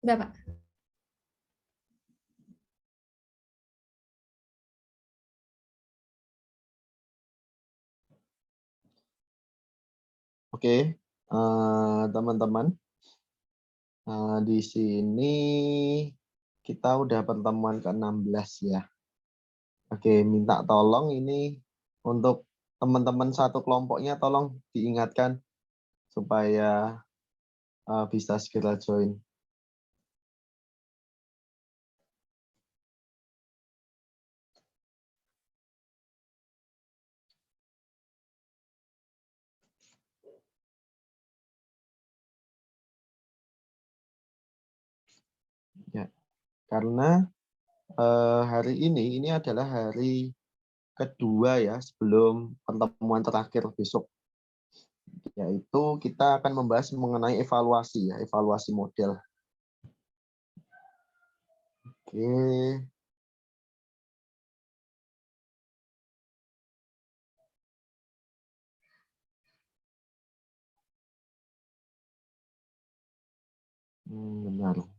Udah, Pak. Oke, teman-teman, di sini kita udah pertemuan ke-16 ya. Oke, minta tolong ini untuk teman-teman satu kelompoknya tolong diingatkan supaya bisa segera join. Ya, karena hari ini adalah hari kedua ya sebelum pertemuan terakhir besok, yaitu kita akan membahas mengenai evaluasi ya, evaluasi model. Oke. Benar.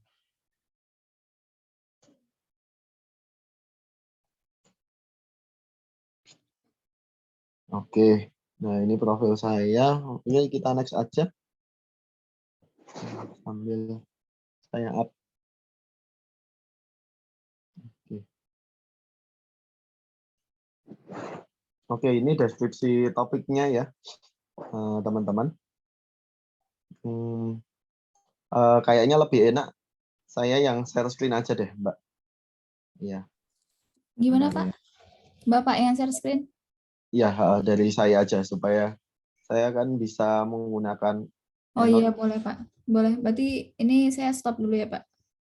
Oke, nah ini profil saya. Oke, kita next aja. Sambil saya up. Oke. Oke, ini deskripsi topiknya ya, teman-teman. Kayaknya lebih enak saya yang share screen aja deh, Mbak. Iya. Gimana, Bentar Pak? ya. Bapak yang share screen? Iya, dari saya aja supaya saya kan bisa menggunakan Oh iya, Keynote. boleh, Pak. Boleh. Berarti ini saya stop dulu ya, Pak.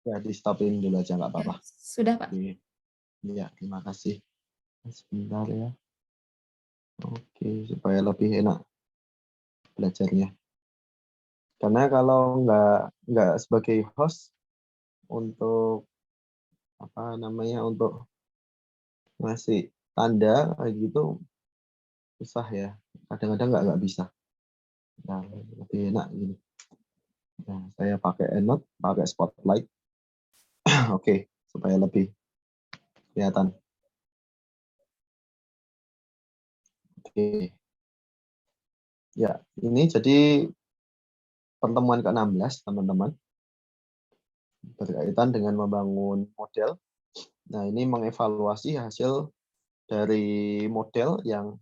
Ya, di stopin dulu aja nggak Ya, apa-apa. sudah, Pak. Oke. Iya, terima kasih. Sebentar ya. Oke, supaya lebih enak belajarnya. Karena kalau nggak sebagai host untuk apa namanya untuk ngasih tanda kayak gitu susah ya. Kadang-kadang nggak bisa. Nah, lebih enak gini. Nah, saya pakai EndNote, pakai Spotlight. Oke, supaya lebih kelihatan. Oke. Ya, ini jadi pertemuan ke-16, teman-teman. Berkaitan dengan membangun model. Nah, ini mengevaluasi hasil dari model yang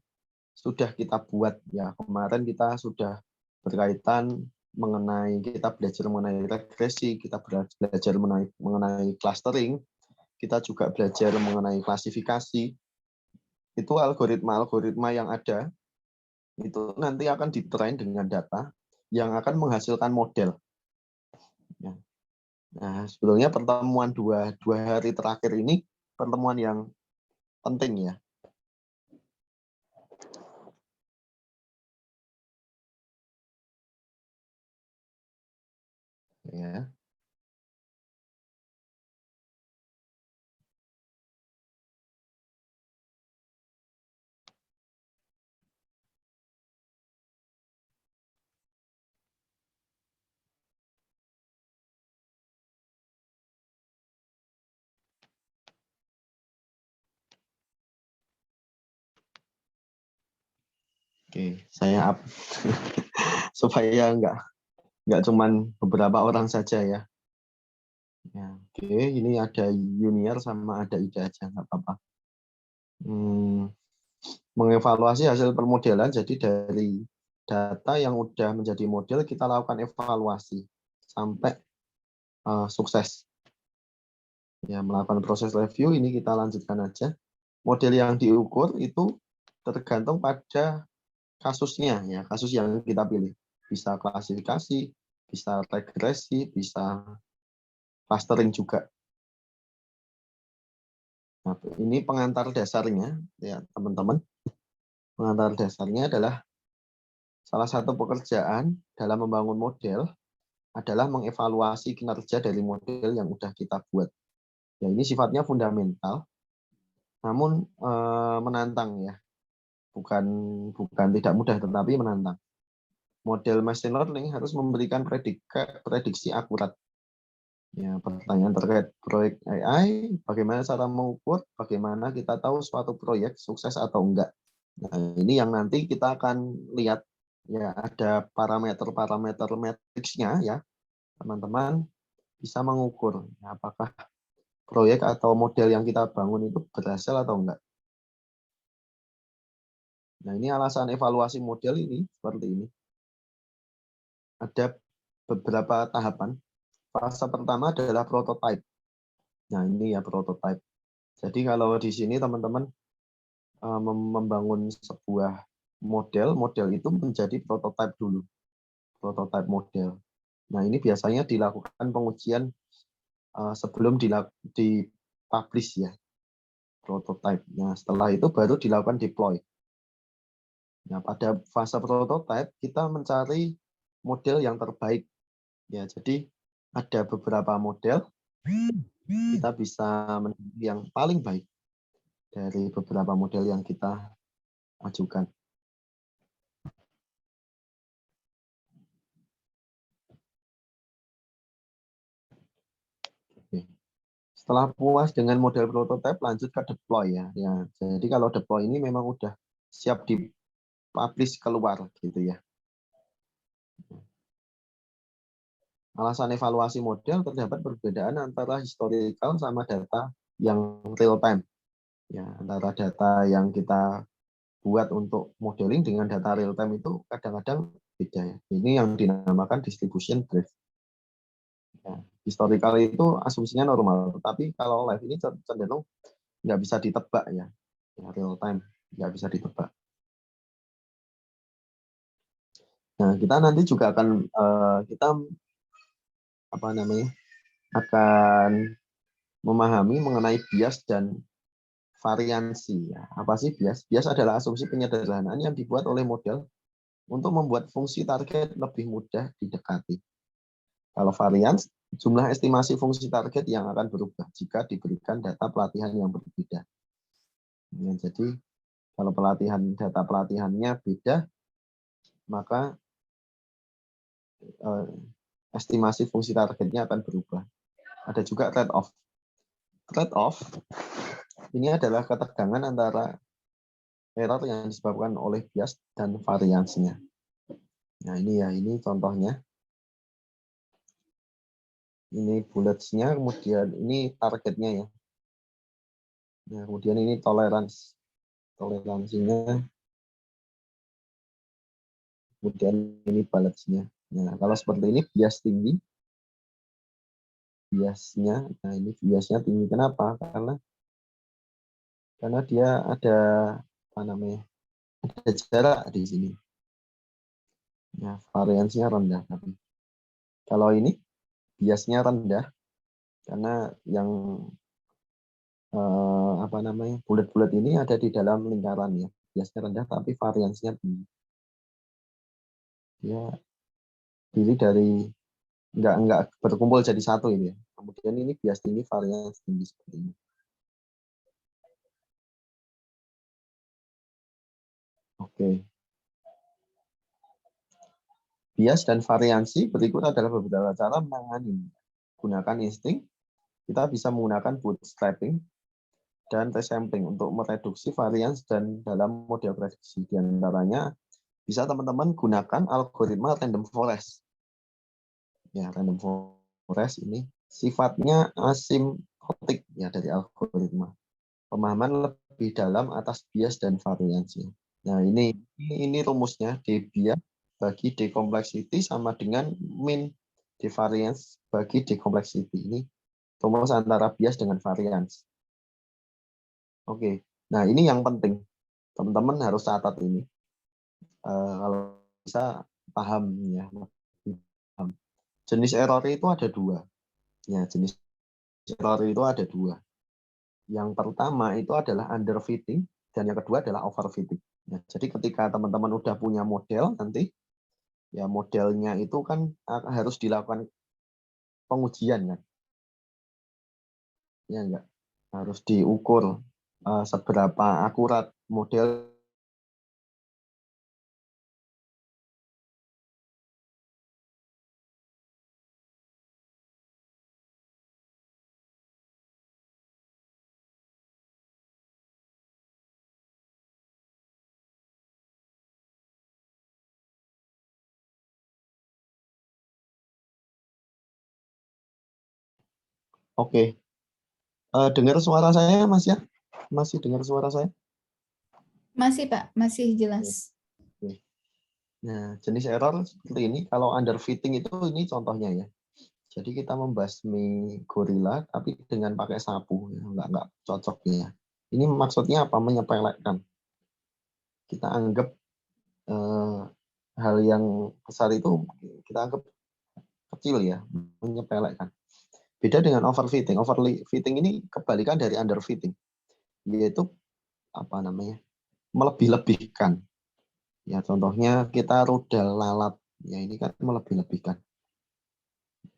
sudah kita buat ya. Kemarin kita sudah berkaitan mengenai kita belajar mengenai regresi, kita belajar mengenai clustering, kita juga belajar mengenai klasifikasi. Itu algoritma-algoritma yang ada itu nanti akan ditrain dengan data yang akan menghasilkan model. Ya. Nah, sebetulnya pertemuan dua hari terakhir ini pertemuan yang penting ya. Ya. Oke, saya up supaya nggak cuman beberapa orang saja ya. Ya, oke, ini ada Junior sama ada Ida aja nggak apa-apa. Mengevaluasi hasil permodelan, jadi dari data yang udah menjadi model kita lakukan evaluasi sampai sukses. Ya, melakukan proses review ini kita lanjutkan aja. Model yang diukur itu tergantung pada kasusnya ya, kasus yang kita pilih. Bisa klasifikasi, bisa regresi, bisa clustering juga. Nah, ini pengantar dasarnya ya, teman-teman. Pengantar dasarnya adalah salah satu pekerjaan dalam membangun model adalah mengevaluasi kinerja dari model yang sudah kita buat. Ya, ini sifatnya fundamental, namun menantang ya. Bukan bukan tidak mudah, tetapi menantang. Model machine learning harus memberikan prediksi akurat. Ya, pertanyaan terkait proyek AI, bagaimana cara mengukur, bagaimana kita tahu suatu proyek sukses atau enggak. Nah, ini yang nanti kita akan lihat, ya, ada parameter-parameter matriksnya, ya, teman-teman bisa mengukur ya, apakah proyek atau model yang kita bangun itu berhasil atau enggak. Nah, ini alasan evaluasi model ini seperti ini. Ada beberapa tahapan. Fase pertama adalah prototype. Nah, ini ya prototype. Jadi kalau di sini teman-teman membangun sebuah model itu menjadi prototype dulu, prototype model. Nah, ini biasanya dilakukan pengujian sebelum dipublish ya, prototype. Nah, setelah itu baru dilakukan deploy. Nah, pada fase prototype kita mencari model yang terbaik. Ya, jadi ada beberapa model, kita bisa mencari yang paling baik dari beberapa model yang kita ajukan. Oke. Setelah puas dengan model prototype, lanjut ke deploy ya. Ya, jadi kalau deploy ini memang udah siap dipublish keluar gitu ya. Alasan evaluasi model terdapat perbedaan antara historical sama data yang real time. Ya, antara data yang kita buat untuk modeling dengan data real time itu kadang-kadang beda ya. Ini yang dinamakan distribution drift. Ya, historical itu asumsinya normal, tapi kalau live ini cenderung nggak bisa ditebak ya, ya real time nggak bisa ditebak. Nah, kita nanti juga akan kita apa namanya akan memahami mengenai bias dan variansi. Ya. Apa sih bias? Bias adalah asumsi penyederhanaan yang dibuat oleh model untuk membuat fungsi target lebih mudah didekati. Kalau varians, jumlah estimasi fungsi target yang akan berubah jika diberikan data pelatihan yang berbeda. Ya, jadi kalau data pelatihannya beda, maka estimasi fungsi targetnya akan berubah. Ada juga trade-off. Trade-off ini adalah ketegangan antara error yang disebabkan oleh bias dan variansinya. Nah, ini ya, ini contohnya. Ini bullets-nya, kemudian ini targetnya ya. Nah, kemudian ini toleransinya, kemudian ini balance-nya. Nah, kalau seperti ini bias tinggi, biasnya, nah ini biasnya tinggi. Kenapa? Karena dia ada apa namanya? Ada jarak di sini. Nah, variansinya rendah. Tapi kalau ini biasnya rendah karena yang apa namanya bulat-bulat ini ada di dalam lingkaran ya. Biasnya rendah tapi variansinya tinggi. Dia diri dari nggak berkumpul jadi satu ini ya. Kemudian ini bias tinggi, variasi tinggi seperti ini. Oke. Bias dan variansi berikut adalah beberapa cara menangani. Gunakan insting, kita bisa menggunakan bootstrapping dan resampling untuk mereduksi varians dan dalam model prediksi. Di antaranya bisa teman-teman gunakan algoritma random forest. Ya, random forest ini sifatnya asimptotik ya dari algoritma. Pemahaman lebih dalam atas bias dan variansi. Nah, ini rumusnya D bias bagi D complexity sama dengan min D variance bagi D complexity. Ini rumus antara bias dengan variance. Oke. Nah, ini yang penting. Teman-teman harus catat ini. Kalau bisa paham ya. Jenis error itu ada dua. Ya, jenis error itu ada dua. Yang pertama itu adalah underfitting dan yang kedua adalah overfitting. Ya, jadi ketika teman-teman udah punya model nanti ya modelnya itu kan harus dilakukan pengujian kan. Ya enggak. Harus diukur seberapa akurat model Oke. Dengar suara saya, Mas ya? Masih dengar suara saya? Masih, Pak. Masih Oke. jelas. Oke. Nah, jenis error seperti ini, kalau underfitting itu ini contohnya ya. Jadi kita membasmi gorila tapi dengan pakai sapu, ya. Nggak cocok ya. Ini maksudnya apa? Menyepelekan. Kita anggap hal yang besar itu kita anggap kecil ya, menyepelekan. Beda dengan overfitting. Overfitting ini kebalikan dari underfitting, yaitu apa namanya? Melebih-lebihkan. Ya contohnya kita rudal lalat. Ya ini kan melebih-lebihkan.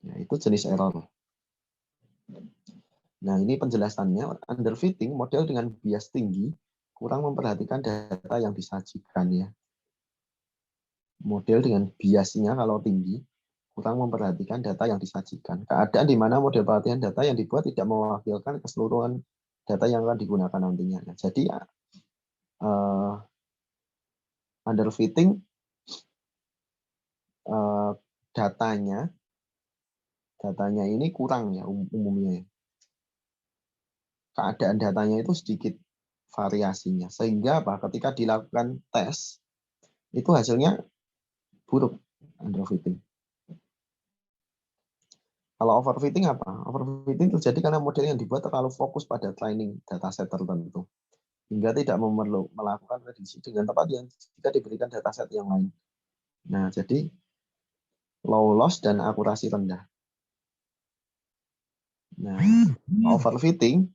Ya, itu jenis error. Nah, ini penjelasannya. Underfitting model dengan bias tinggi kurang memperhatikan data yang disajikan ya. Model dengan biasnya kalau tinggi kurang memperhatikan data yang disajikan. Keadaan di mana model pelatihan data yang dibuat tidak mewakilkan keseluruhan data yang akan digunakan nantinya. Nah, jadi underfitting datanya ini kurang ya umumnya. Keadaan datanya itu sedikit variasinya. Sehingga apa? Ketika dilakukan tes, itu hasilnya buruk underfitting. Kalau overfitting apa? Overfitting terjadi karena model yang dibuat terlalu fokus pada training dataset tertentu, hingga tidak melakukan prediksi dengan tepat yang jika diberikan dataset yang lain. Nah, jadi low loss dan akurasi rendah. Nah, overfitting,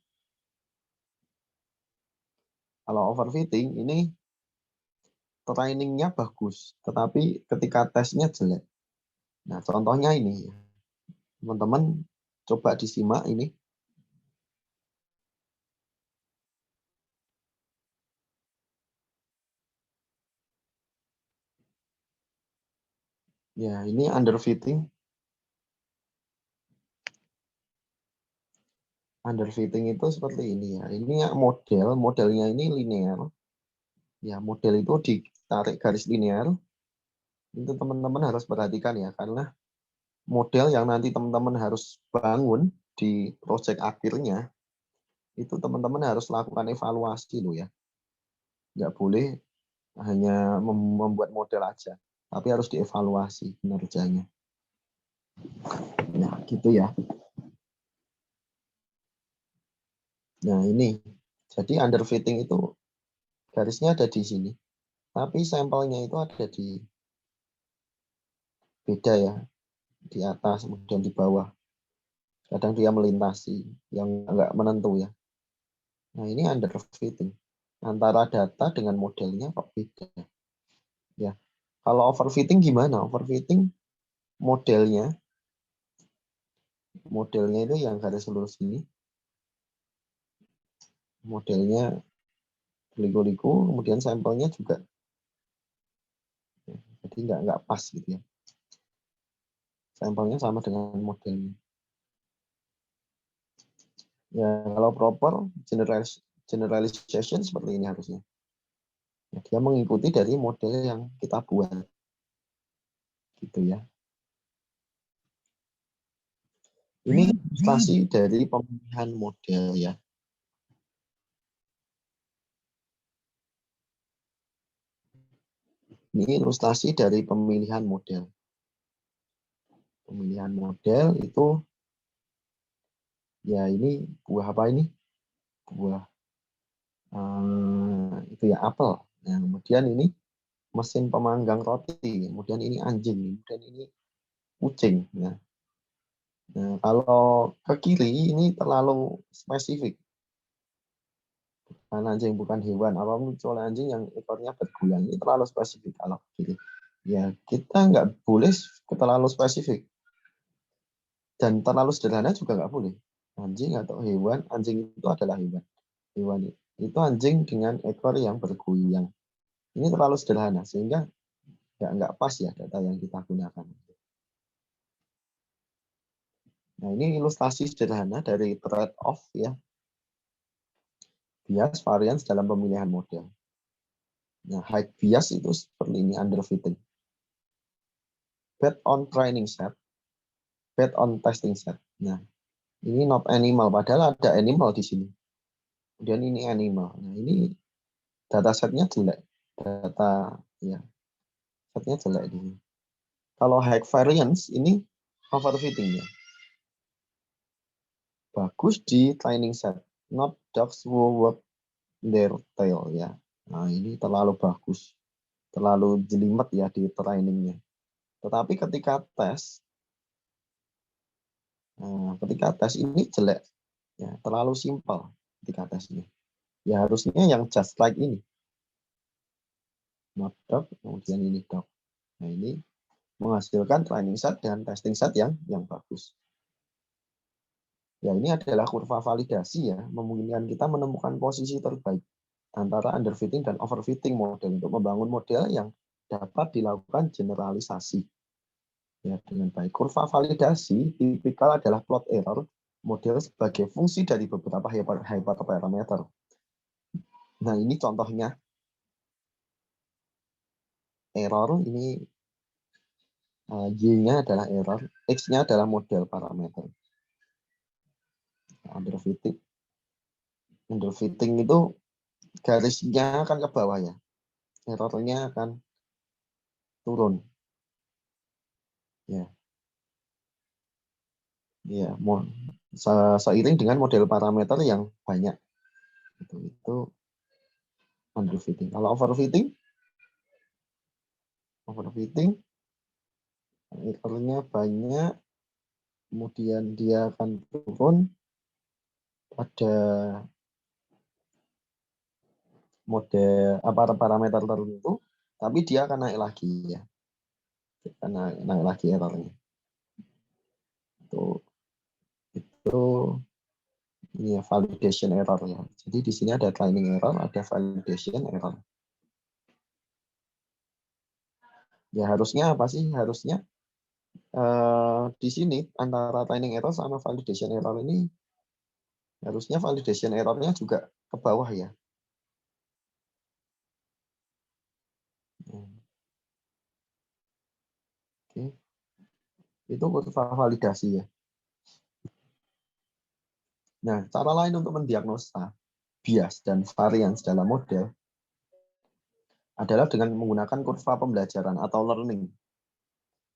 kalau overfitting ini trainingnya bagus, tetapi ketika tesnya jelek. Nah, contohnya ini, teman-teman coba disimak ini. Ya, ini underfitting. Underfitting itu seperti ini ya. Ini modelnya ini linear. Ya, model itu ditarik garis linear. Itu teman-teman harus perhatikan ya, karena model yang nanti teman-teman harus bangun di proyek akhirnya, itu teman-teman harus lakukan evaluasi loh ya. Nggak boleh hanya membuat model aja, tapi harus dievaluasi kinerjanya. Nah, gitu ya. Nah, ini. Jadi underfitting itu garisnya ada di sini. Tapi sampelnya itu ada di beda ya, di atas kemudian di bawah. Kadang dia melintasi yang enggak menentu ya. Nah, ini underfitting. Antara data dengan modelnya kok beda. Ya. Kalau overfitting gimana? Overfitting modelnya itu yang garis lurus ini. Modelnya liku-liku, kemudian sampelnya juga jadi nggak pas gitu ya. Sampelnya sama dengan modelnya. Ya, kalau proper generalization seperti ini harusnya. Ya, dia mengikuti dari model yang kita buat. Gitu ya. Ini ilustrasi dari pemilihan model ya. Ini ilustrasi dari pemilihan model. Pemilihan model itu ya ini buah apa ini? Buah itu ya apel. Nah, kemudian ini mesin pemanggang roti, kemudian ini anjing, kemudian ini kucing. Nah, kalau ke kiri ini terlalu spesifik. Bukan anjing, bukan hewan. Apa muncul anjing yang ekornya bergulang, ini terlalu spesifik kalau ke kiri. Ya, kita nggak boleh terlalu spesifik. Dan terlalu sederhana juga nggak boleh. Anjing atau hewan, anjing itu adalah hewan. Hewan itu anjing dengan ekor yang bergoyang. Ini terlalu sederhana, sehingga nggak pas ya data yang kita gunakan. Nah, ini ilustrasi sederhana dari trade-off ya, bias variance dalam pemilihan model. Nah, high bias itu seperti ini, underfitting. Bet on training set, bet on testing set. Nah, Ini not animal, padahal ada animal di sini. Kemudian ini animal. Nah, ini data setnya jelek. Data ya, setnya jelek di sini. Kalau high variance ini overfitting ya. Bagus di training set. Not dogs who work their tail ya. Nah, ini terlalu bagus. Terlalu jelimet ya di trainingnya. Tetapi ketika tes ini jelek. Ya, terlalu simpel ketika tesnya. Ya harusnya yang just like ini. Not dog, kemudian ini dog. Nah, ini menghasilkan training set dan testing set yang bagus. Ya, ini adalah kurva validasi ya, memungkinkan kita menemukan posisi terbaik antara underfitting dan overfitting model untuk membangun model yang dapat dilakukan generalisasi. Ya, dengan baik. Kurva validasi tipikal adalah plot error model sebagai fungsi dari beberapa hyperparameter. Nah, ini contohnya error, ini Y-nya adalah error, X-nya adalah model parameter. Underfitting itu garisnya akan ke bawah ya, errornya akan turun. Ya, ya, seiring dengan model parameter yang banyak. Itu underfitting. Kalau overfitting errornya banyak, kemudian dia akan turun pada model parameter tertentu, tapi dia akan naik lagi ya, karena naik lagi errornya. Itu ini ya, validation error ya. Jadi di sini ada training error, ada validation error. Ya harusnya apa sih? Harusnya di sini antara training error sama validation error ini harusnya validation errornya juga ke bawah ya. Oke. Itu kurva validasi ya. Nah, cara lain untuk mendiagnosa bias dan variance dalam model adalah dengan menggunakan kurva pembelajaran atau learning.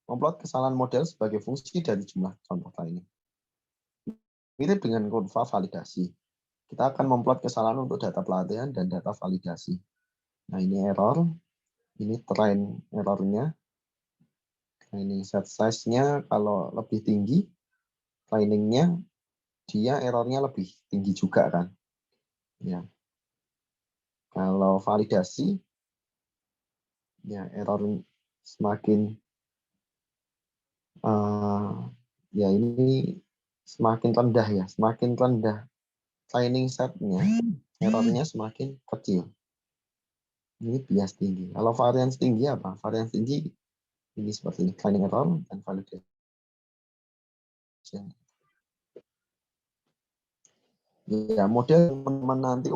Memplot kesalahan model sebagai fungsi dari jumlah contoh training. Mirip dengan kurva validasi. Kita akan memplot kesalahan untuk data pelatihan dan data validasi. Nah, ini error. Ini train errornya. Training set size-nya kalau lebih tinggi, trainingnya dia errornya lebih tinggi juga kan. Ya. Kalau validasi, ya error semakin ya ini semakin rendah ya, semakin rendah training set-nya, errornya semakin kecil. Ini bias tinggi. Kalau variance tinggi apa? Variance tinggi ini seperti ini, training error dan validation. Ya, model teman-teman nanti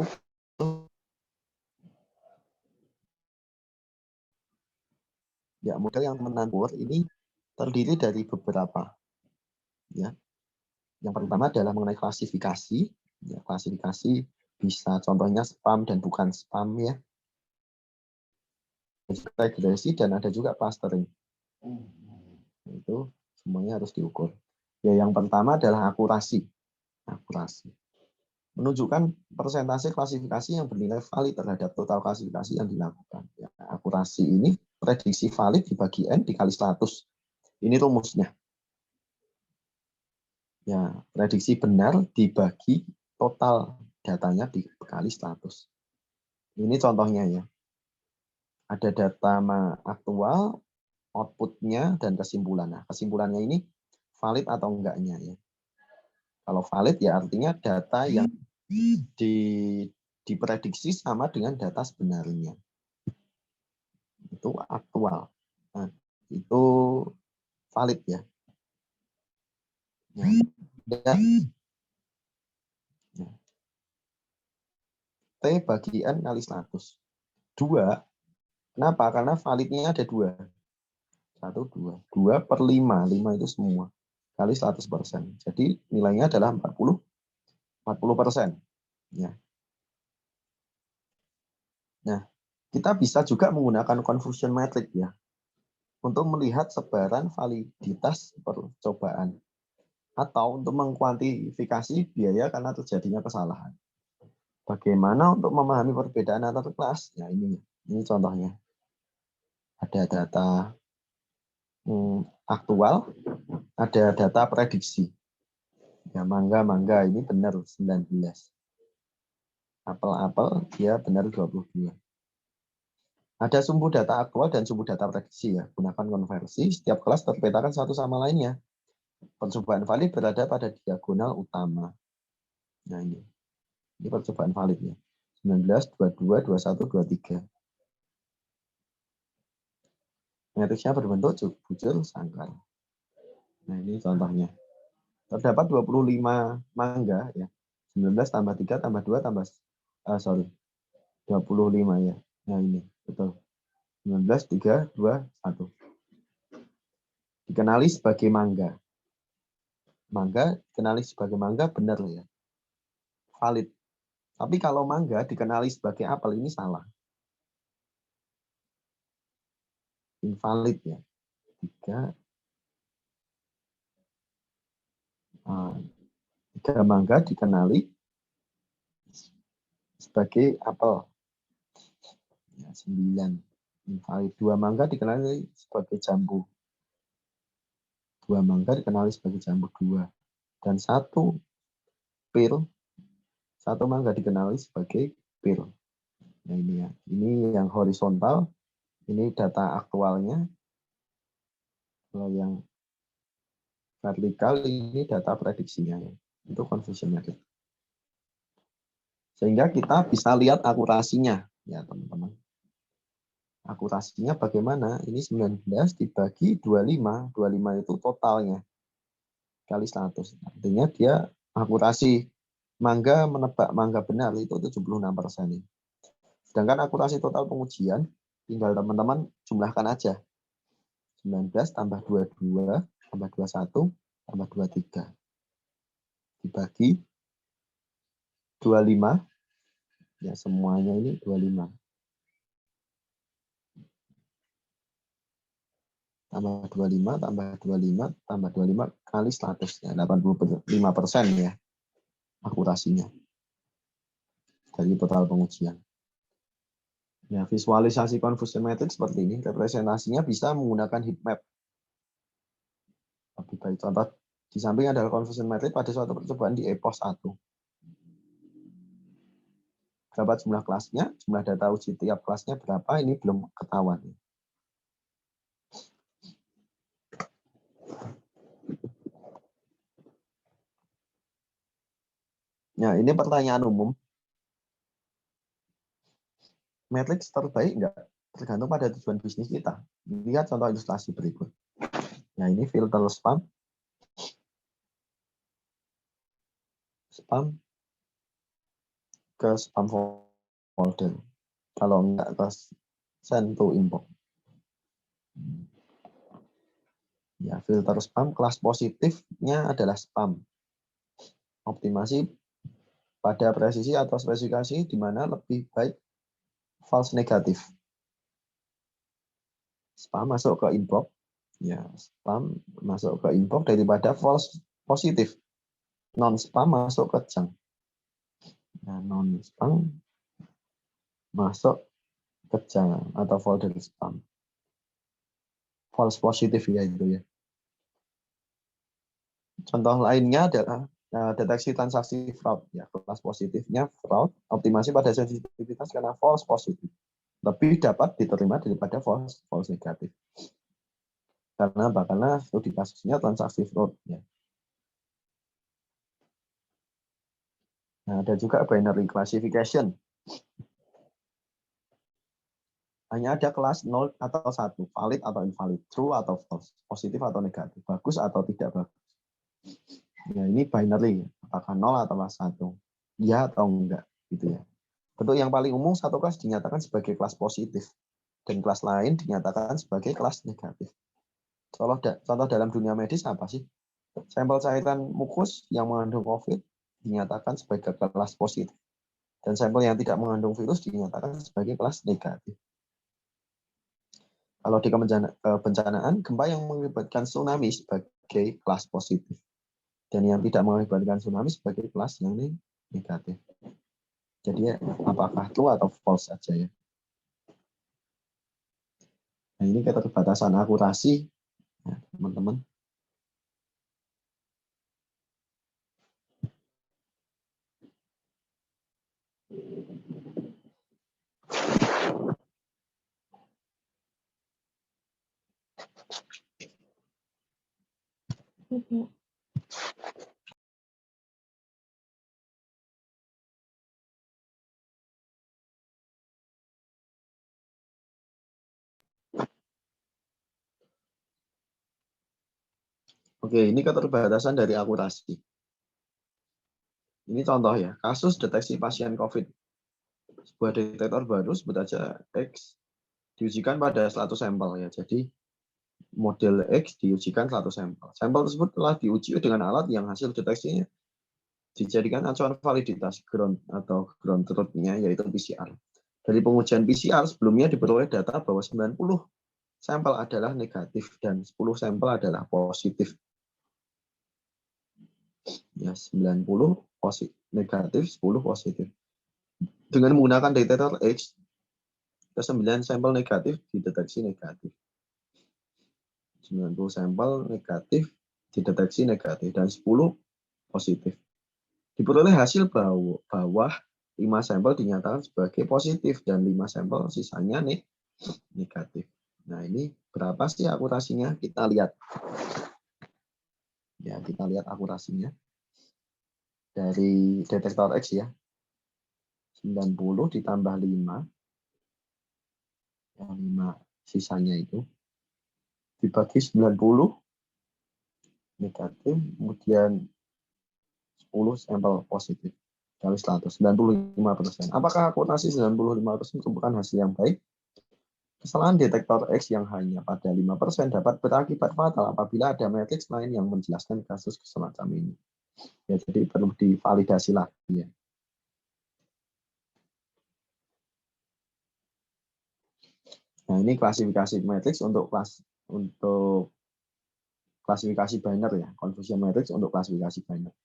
ya model yang teman-teman buat ini terdiri dari beberapa. Ya. Yang pertama adalah mengenai klasifikasi. Ya, klasifikasi bisa contohnya spam dan bukan spam ya. Regresi dan ada juga clustering. Itu semuanya harus diukur. Ya, yang pertama adalah akurasi. Menunjukkan persentase klasifikasi yang bernilai valid terhadap total klasifikasi yang dilakukan. Ya, akurasi ini prediksi valid dibagi N dikali 100. Ini rumusnya. Ya, prediksi benar dibagi total datanya dikali 100. Ini contohnya ya. Ada data aktual, outputnya, dan kesimpulan. Nah, kesimpulannya ini valid atau enggaknya ya. Kalau valid ya artinya data yang diprediksi sama dengan data sebenarnya. Itu aktual. Nah, itu valid ya. T bagi N kali 100. 2. Kenapa? Karena validnya ada 2. 1, 2. 2 per 5. 5 itu semua. kali 100%. Jadi nilainya adalah 40%. Ya. Nah, kita bisa juga menggunakan confusion metric ya untuk melihat sebaran validitas percobaan atau untuk mengkuantifikasi biaya karena terjadinya kesalahan. Bagaimana untuk memahami perbedaan antar kelas? Ya ini contohnya. Ada data aktual, ada data prediksi. Ya, mangga ini benar 19. Apel dia benar 22. Ada sumbu data aktual dan sumbu data prediksi ya. Gunakan konversi, setiap kelas terpetakan satu sama lainnya. Percobaan valid berada pada diagonal utama. Nah ini percobaan validnya. 19, 22, 21, 23. Matriksnya berbentuk bujur sangkar. Nah ini contohnya. Terdapat 25 mangga ya. 19 tambah 3 tambah 2 tambah 25 ya. Nah ini betul. 19, 3, 2, 1. Dikenali sebagai mangga. Mangga dikenali sebagai mangga benar ya. Valid. Tapi kalau mangga dikenali sebagai apel ini salah. Invalid ya. 3 mangga dikenali sebagai apel. Ya, 9. Invalid. 2 mangga dikenali sebagai jambu. 2 mangga dikenali sebagai jambu 2. Dan 1 pil, 1 mangga dikenali sebagai pil. Nah ini ya. Ini yang horizontal. Ini data aktualnya. Kalau yang vertikal ini data prediksinya. Itu confusion metric. Sehingga kita bisa lihat akurasinya ya teman-teman. Akurasinya bagaimana? Ini 19 dibagi 25. 25 itu totalnya kali 100. Artinya dia akurasi mangga menebak mangga benar itu 76%. Sedangkan akurasi total pengujian tinggal teman-teman jumlahkan aja. 19 tambah 22 tambah 21 tambah 23 dibagi 25 ya semuanya ini 25 tambah 25 tambah 25 tambah 25 kali 100 ya 85% ya akurasinya dari total pengujian. Ya, visualisasi confusion metric seperti ini, representasinya bisa menggunakan heat map. Lebih baik contoh di samping adalah confusion metric pada suatu percobaan di EPOS 1. Berapa jumlah kelasnya, jumlah data uji tiap kelasnya berapa, ini belum ketahuan. Nah, ini pertanyaan umum. Matrix terbaik enggak? Tergantung pada tujuan bisnis kita. Lihat contoh ilustrasi berikut. Nah, ini filter spam. Spam ke spam folder. Kalau enggak ke send to inbox. Ya, filter spam kelas positifnya adalah spam. Optimasi pada presisi atau spesifikasi di mana lebih baik false negatif. Spam masuk ke inbox. Ya, spam masuk ke inbox daripada false positif. Non spam masuk ke junk. Nah, non spam masuk ke junk atau folder spam. False positif ya itu ya. Contoh lainnya adalah deteksi transaksi fraud. Ya, kelas positifnya fraud, optimasi pada sensitivitas karena false positif. Lebih dapat diterima daripada false negatif. Karena apa? Karena studi kasusnya transaksi fraud. Ya. Nah, ada juga binary classification. Hanya ada kelas 0 atau 1, valid atau invalid, true atau false, positif atau negatif, bagus atau tidak bagus. Nah, ini binary, apakah 0 atau 1, ya atau enggak, gitu ya. Bentuk yang paling umum satu kelas dinyatakan sebagai kelas positif, dan kelas lain dinyatakan sebagai kelas negatif. Contoh dalam dunia medis apa sih? Sampel cairan mukus yang mengandung COVID dinyatakan sebagai kelas positif. Dan sampel yang tidak mengandung virus dinyatakan sebagai kelas negatif. Kalau di kebencanaan, gempa yang mengakibatkan tsunami sebagai kelas positif. Dan yang tidak mengakibatkan tsunami sebagai kelas yang negatif. Jadi apakah true atau false saja ya. Nah, ini keterbatasan akurasi, ya, teman-teman. Oke, ini keterbatasan dari akurasi. Ini contoh ya, kasus deteksi pasien COVID. Sebuah detektor baru sebut aja X diujikan pada 100 sampel ya. Jadi model X diujikan 100 sampel. Sampel tersebut telah diuji dengan alat yang hasil deteksinya dijadikan acuan validitas ground atau ground truth-nya yaitu PCR. Dari pengujian PCR sebelumnya diperoleh data bahwa 90 sampel adalah negatif dan 10 sampel adalah positif. Ya, 90 negatif, 10 positif. Dengan menggunakan detektor X, 9 sampel negatif dideteksi negatif. 90 sampel negatif dideteksi negatif dan 10 positif. Diperoleh hasil bawah 5 sampel dinyatakan sebagai positif dan 5 sampel sisanya negatif. Nah, ini berapa sih akurasinya? Kita lihat. Ya, kita lihat akurasinya. Dari detektor X ya. 90 ditambah 5. Yang 5 sisanya itu dibagi 90 negatif, kemudian 10 sampel positif kali 100, 95%. Apakah akurasi 95% merupakan hasil yang baik? Kesalahan detektor X yang hanya pada 5% dapat berakibat fatal apabila ada matriks lain yang menjelaskan kasus semacam ini. Ya, jadi perlu divalidasi lagi ya. Nah, ini klasifikasi matriks untuk klasifikasi binary ya, confusion matrix untuk klasifikasi binary.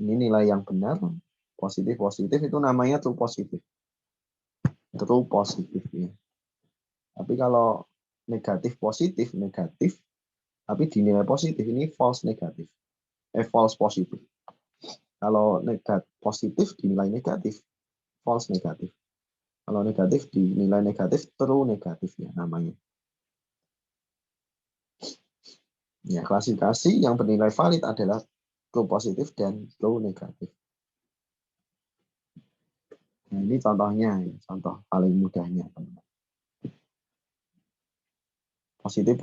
Ini nilai yang benar, positif itu namanya true positif. True positif ya. Tapi kalau negatif, tapi dinilai positif, ini false negatif. False positif. Kalau positif dinilai negatif, false negatif. Kalau negatif dinilai negatif, true negatif ya namanya. Ya, klasifikasi yang bernilai valid adalah true positif dan true negatif. Nah, ini contohnya, contoh paling mudahnya. Positif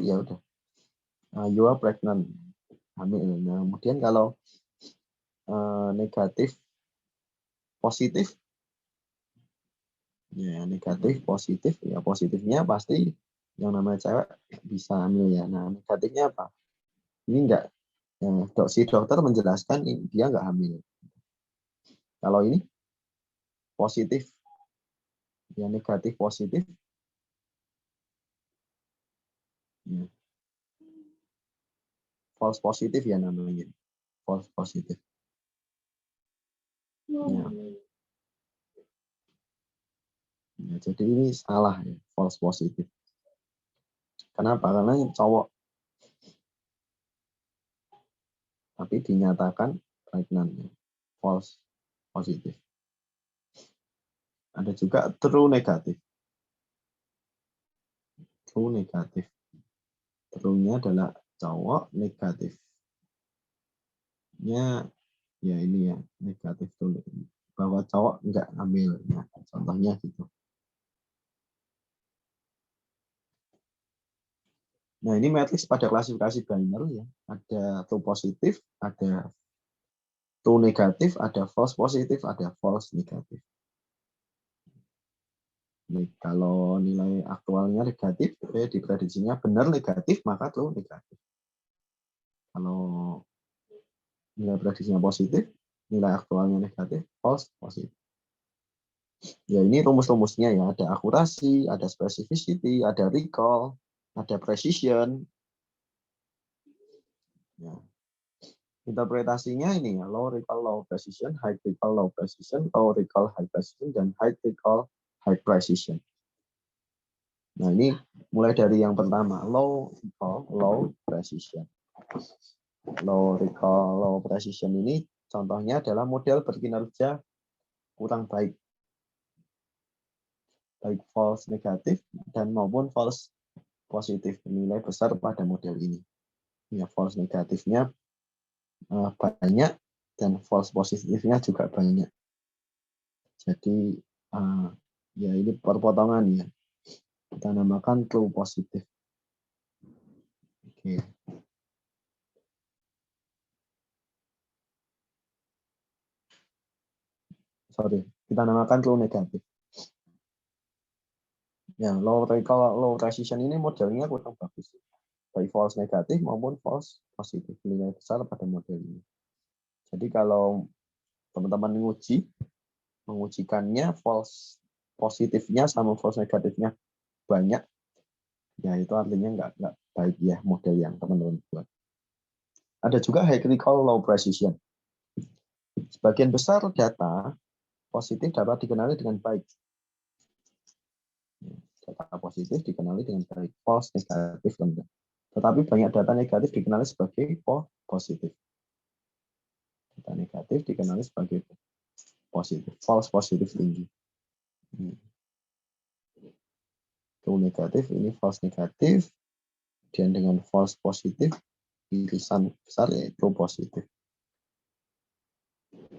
ya udah. You are pregnant, hamil. Nah, kemudian kalau negatif positif, ya negatif positif ya positifnya pasti yang namanya cewek bisa hamil ya. Nah, negatifnya apa? Ini enggak, ya, si dokter menjelaskan dia enggak hamil. Kalau ini positif, ya negatif positif, ya. False positif ya namanya, false positif. Ya. Ya, jadi ini salah ya, false positif. Kenapa? Karena cowok tapi dinyatakan pregnant, ya. False positif. Ada juga true negatif. True negatif. True-nya adalah cowok, negatifnya ya ini ya negatif tuh bahwa cowok enggak hamil. Nah, contohnya gitu. Nah, ini matriks pada klasifikasi binary ya. Ada true positif, ada true negatif, ada false positif, ada false negatif. Nih, kalau nilai aktualnya negatif, diprediksinya benar negatif, maka true negatif. Kalau nilai prediksinya positif, nilai aktualnya negatif, false positif. Ya ini rumus-rumusnya ya, ada akurasi, ada specificity, ada recall, ada precision. Ya. Interpretasinya ini ya, low recall, low precision, high recall, low precision, low recall, high precision, dan high recall, high precision. Nah ini mulai dari yang pertama, low recall, low precision. Low recall, low precision ini contohnya adalah model berkinerja kurang baik. Baik false negatif dan maupun false positif. Nilai besar pada model ini. Ya, false negatifnya banyak dan false positifnya juga banyak. Jadi ya ini perpotongan ya. Kita namakan true positif. Oke. Sorry, kita namakan true negatif. Ya, low recall, low precision ini modelnya kurang bagus. Baik false negatif maupun false positif. Nilai besar pada model ini. Jadi kalau teman-teman mengujikannya false positifnya sama false negatifnya banyak, ya itu artinya nggak baik ya model yang teman-teman buat. Ada juga high recall low precision. Sebagian besar data positif dapat dikenali dengan baik. Data positif dikenali dengan baik, false negatif rendah. Tetapi banyak data negatif dikenali sebagai positif. Data negatif dikenali sebagai positif, false positif tinggi. True negatif ini false negatif, dan dengan false positif irisan besar yaitu positif.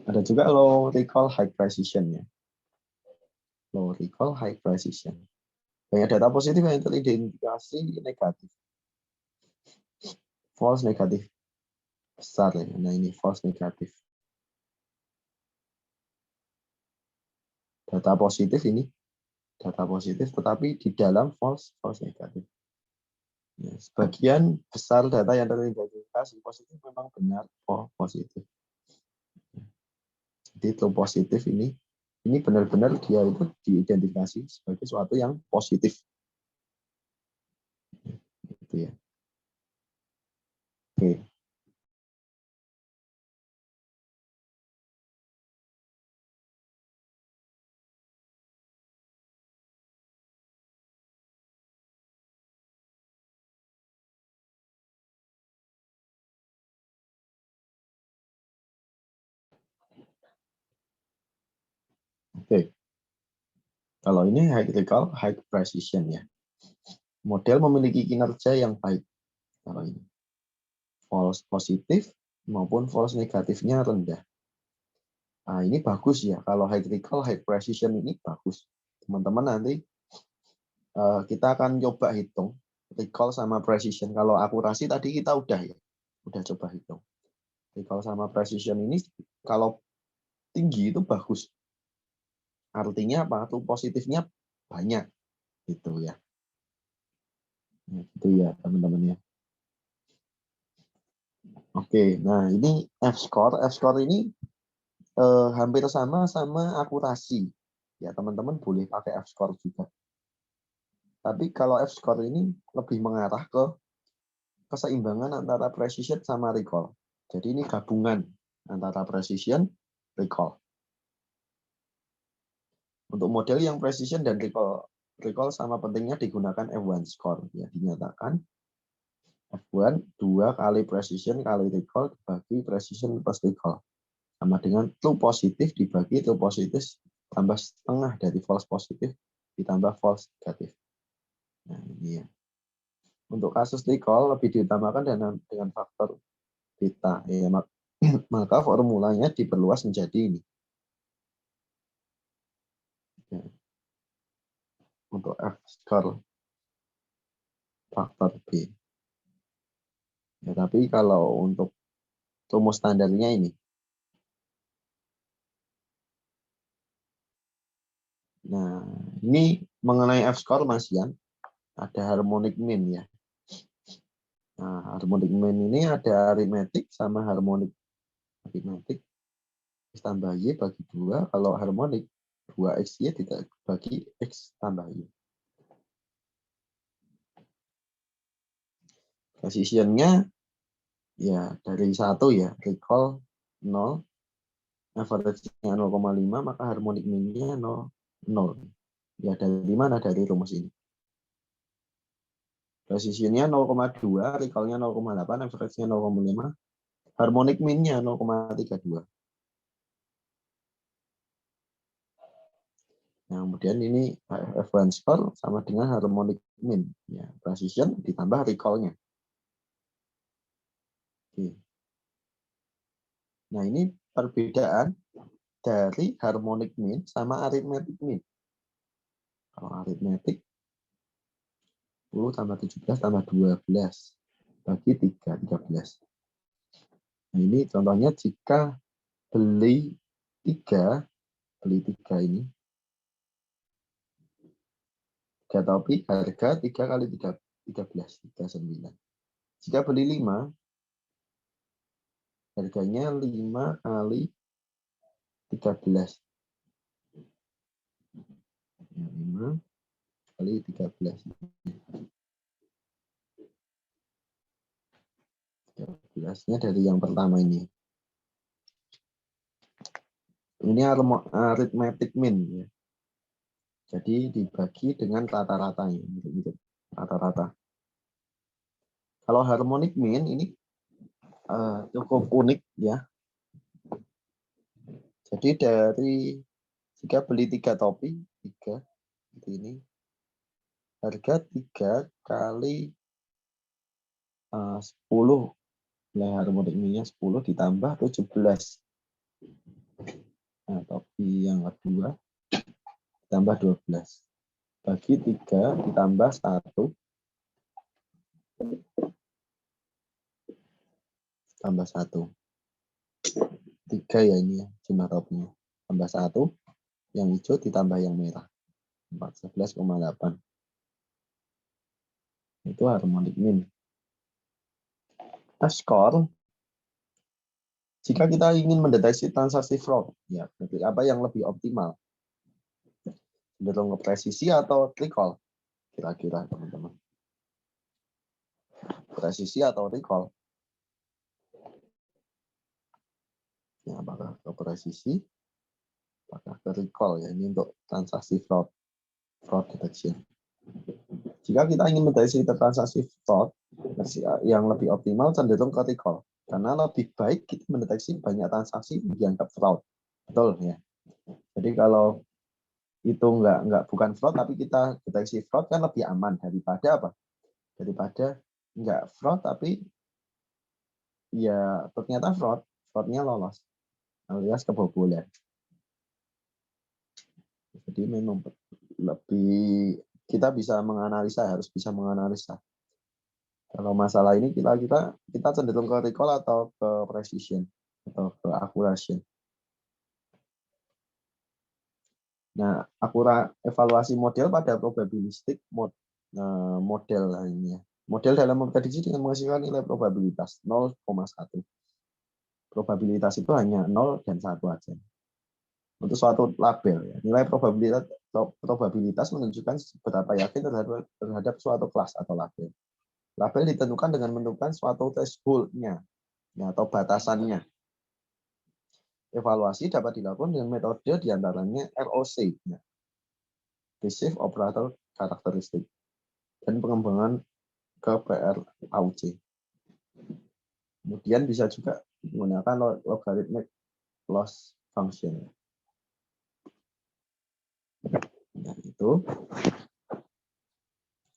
Ada juga low recall high precision ya. Low recall high precision. Banyak data positif yang teridentifikasi negatif. False negatif besar ya. Nah ini false negatif. Data positif ini data positif tetapi di dalam false negatif. Ya, sebagian besar data yang teridentifikasi positif memang benar positif. Jadi true positif ini benar-benar dia itu diidentifikasi sebagai sesuatu yang positif. Gitu ya. Oke. Oke. Kalau ini high recall, high precision ya. Model memiliki kinerja yang baik. Kalau ini false positif maupun false negatifnya rendah. Nah, ini bagus ya. Kalau high recall, high precision ini bagus. Teman-teman nanti kita akan coba hitung recall sama precision. Kalau akurasi tadi kita udah coba hitung. Recall sama precision ini kalau tinggi itu bagus. Artinya apa? Tuh positifnya banyak gitu ya. Itu ya teman-teman ya. Oke, nah ini F-score. F-score ini hampir sama akurasi. Ya teman-teman boleh pakai F-score juga. Tapi kalau F-score ini lebih mengarah ke keseimbangan antara precision sama recall. Jadi ini gabungan antara precision, recall. Untuk model yang precision dan recall sama pentingnya digunakan F1 score. Ya, dinyatakan F1 2 kali precision kali recall dibagi precision plus recall. Sama dengan true positif dibagi true positif tambah setengah dari false positif ditambah false negatif. Nah, ini ya. Untuk kasus recall lebih diutamakan dengan faktor beta. Ya, maka formulanya diperluas menjadi ini. Ya. Untuk F-score faktor B. Ya, tapi kalau untuk rumus standarnya ini. Nah, ini mengenai F-score Mas Yan, ada harmonic mean ya. Nah, harmonic mean ini ada aritmetik sama harmonik. Aritmetik X tambah Y bagi 2. Kalau harmonik 2XY tidak bagi X tambah Y. Precision-nya ya dari 1 ya, recall 0, average-nya 0,5, maka harmonic mean-nya 0. Ya dari mana? Dari rumus ini. Precision-nya 0,2, recall-nya 0,8, average-nya 0,5, harmonic mean-nya 0,32. Nah, kemudian ini F1 score sama dengan harmonic mean. Ya, precision ditambah recall-nya. Oke. Nah, ini perbedaan dari harmonic mean sama arithmetic mean. Kalau arithmetic 10 tambah 17 tambah 12 bagi 3, 13. Nah, ini contohnya jika beli 3 ini 3 topi harga 3 kali 3, 13, 39. Jika beli 5, harganya 5 kali 13. 5 kali 13. 13-nya dari yang pertama ini. Ini arithmetic mean. Ya. Jadi dibagi dengan rata-ratanya. Rata-rata. Kalau harmonic mean ini cukup unik ya. Jadi dari jika beli 3 topi, 3 ini harga 3 kali 10. Nah, harmonic mean-nya 10 ditambah 17. Nah, topi yang kedua ditambah 12. Bagi 3 ditambah 1 tambah 1. 3 ya ini ya, jumlah topinya. Tambah 1, yang hijau ditambah yang merah. 11,8. Itu harmonic mean. F-score, jika kita ingin mendeteksi transaksi fraud, ya berarti apa yang lebih optimal? Cenderung ke presisi atau recall? Kira-kira teman-teman. Presisi atau recall? Ya, apakah ke presisi? Apakah ke recall? Ya, ini untuk transaksi fraud detection. Jika kita ingin mendeteksi transaksi fraud, yang lebih optimal cenderung ke recall. Karena lebih baik kita mendeteksi banyak transaksi yang dianggap fraud. Betul ya. Jadi kalau itu bukan fraud tapi kita deteksi fraud kan lebih aman daripada apa? Daripada nggak fraud tapi ya ternyata fraudnya lolos alias kebobolan. Jadi memang lebih kita harus bisa menganalisa. Kalau masalah ini kita cenderung ke recall atau ke precision atau ke accuracy. Nah, evaluasi model pada probabilistik model lainnya. Model dalam memprediksi dengan menghasilkan nilai probabilitas 0,1. Probabilitas itu hanya 0 dan 1 aja. Untuk suatu label, ya. Nilai probabilitas menunjukkan seberapa yakin terhadap suatu kelas atau label. Label ditentukan dengan menentukan suatu threshold-nya ya, atau batasannya. Evaluasi dapat dilakukan dengan metode diantaranya ROC, ya. Receive Operator Characteristic, dan pengembangan ke PRAUC. Kemudian bisa juga menggunakan logarithmic loss function. Nah, itu.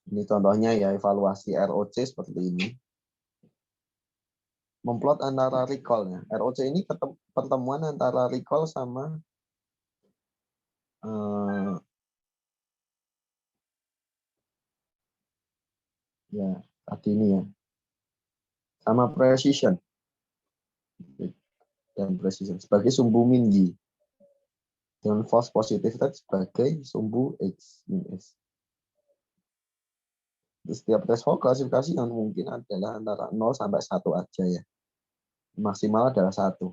Ini contohnya ya evaluasi ROC seperti ini. Memplot antara recall-nya. ROC ini pertemuan antara recall sama ya tadi ini ya. Sama precision. Dan precision sebagai sumbu min Y. Dan false positive rate sebagai sumbu X min S. Setiap threshold klasifikasi yang mungkin adalah antara 0 sampai 1 aja ya. Maksimal adalah 1.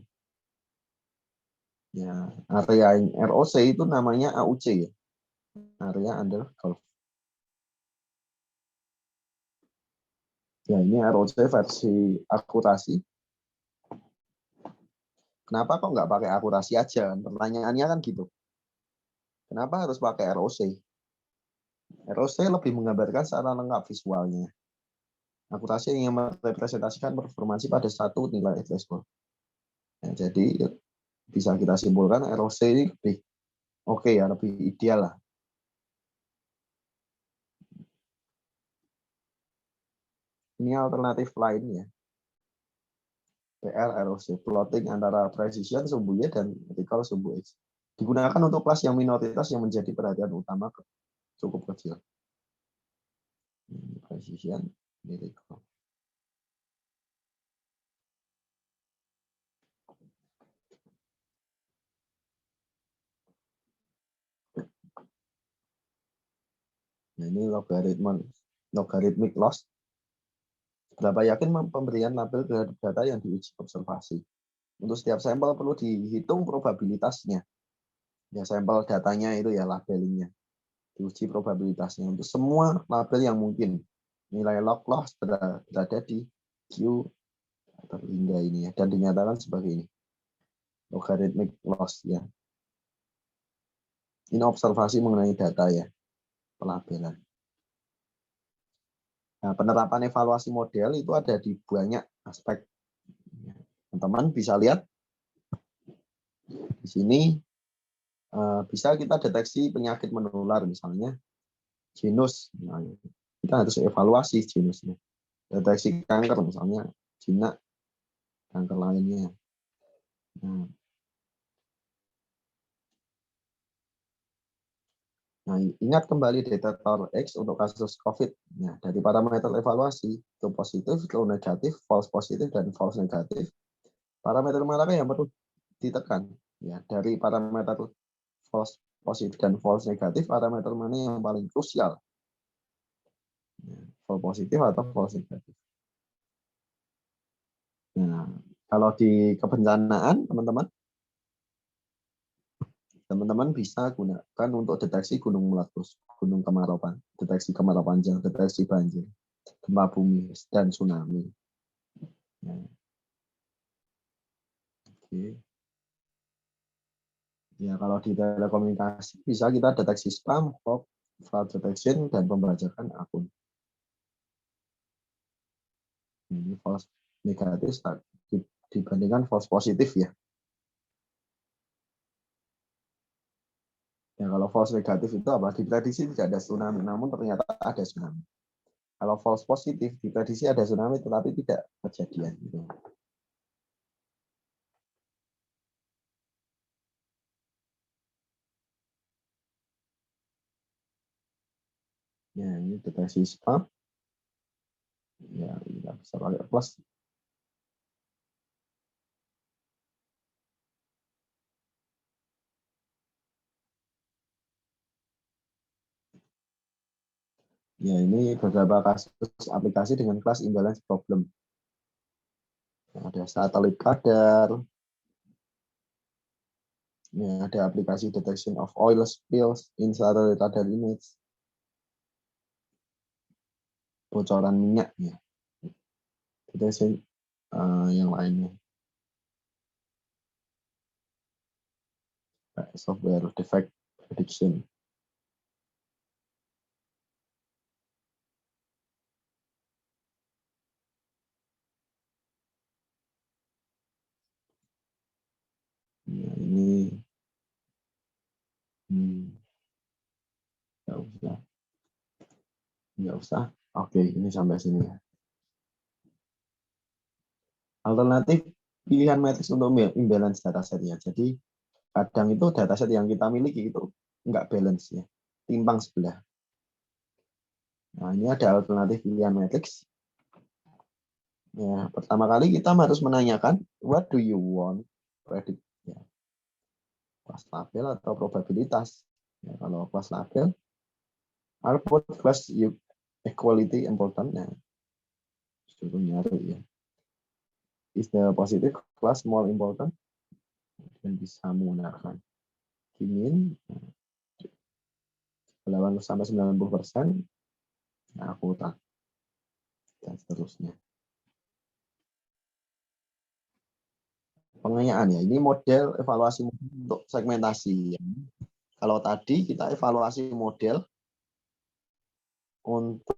Ya, area ROC itu namanya AUC ya. Area under curve. Ya, ini ROC versi akurasi. Kenapa kok nggak pakai akurasi aja? Pertanyaannya kan gitu. Kenapa harus pakai ROC? ROC lebih menggambarkan secara lengkap visualnya. Akurasi yang merepresentasikan performansi pada satu nilai threshold. Ya, jadi bisa kita simpulkan ROC ini lebih oke ya, lebih ideal lah. Ini alternatif lainnya. PR ROC, plotting antara precision sumbu Y dan vertical sumbu X. Digunakan untuk kelas yang minoritas yang menjadi perhatian utama cukup kecil. Precision, vertical. Nah, ini logarithmic loss. Berapa yakin pemberian label terhadap data yang diuji observasi. Untuk setiap sampel perlu dihitung probabilitasnya. Ya, sampel datanya itu ya labelingnya. Diuji probabilitasnya untuk semua label yang mungkin. Nilai log loss berada di Q terhingga ini ya, dan dinyatakan sebagai ini. Logarithmic loss ya. Ini observasi mengenai data ya, pelabelan. Nah, penerapan evaluasi model itu ada di banyak aspek. Teman-teman bisa lihat di sini bisa kita deteksi penyakit menular misalnya genus. Nah, kita harus evaluasi genusnya. Deteksi kanker misalnya jinak, kanker lainnya. Nah, ingat kembali detektor X untuk kasus COVID. Nah, dari parameter evaluasi, true positif, true negatif, false positif, dan false negatif. Parameter mana yang perlu ditekan? Ya, dari parameter false positif dan false negatif, parameter mana yang paling krusial? False positif atau false negatif? Nah, kalau di kebencanaan, teman-teman bisa gunakan untuk deteksi gunung meletus, gunung kemarau, deteksi kemarau panjang, deteksi banjir, gempa bumi, dan tsunami. Nah, oke. Ya, kalau di telekomunikasi bisa kita deteksi spam, hoax, fraud detection, dan pembajakan akun. Ini false negatif dibandingkan false positif ya. Ya, kalau false negatif itu apa? Diprediksi tidak ada tsunami, namun ternyata ada tsunami. Kalau false positif diprediksi ada tsunami, tetapi tidak kejadian. Gitu. Ya, ini deteksi spam. Ya, kita bisa pakai plus. Ya, ini beberapa kasus aplikasi dengan kelas imbalance problem. Ada satelit radar, ya, ada aplikasi detection of oil spills in satellite radar image, bocoran minyak ya, detection yang lainnya, software defect prediction. Ya, ini nggak usah. Oke, ini sampai sini ya. Alternatif pilihan matriks untuk imbalance dataset ya. Jadi kadang itu dataset yang kita miliki itu nggak balance ya, timpang sebelah. Nah, ini ada alternatif pilihan matriks. Ya, pertama kali kita harus menanyakan what do you want predict ya. Kelas label atau probabilitas. Ya, kalau kelas label, output class you equality important. Nah, suruh nyari ya. Is the positive class more important? Dan bisa menggunakan Kimin 80 sampai 90%. Nah, aku tak dan seterusnya. Pengayaan ya, ini model evaluasi untuk segmentasi. Kalau tadi kita evaluasi model untuk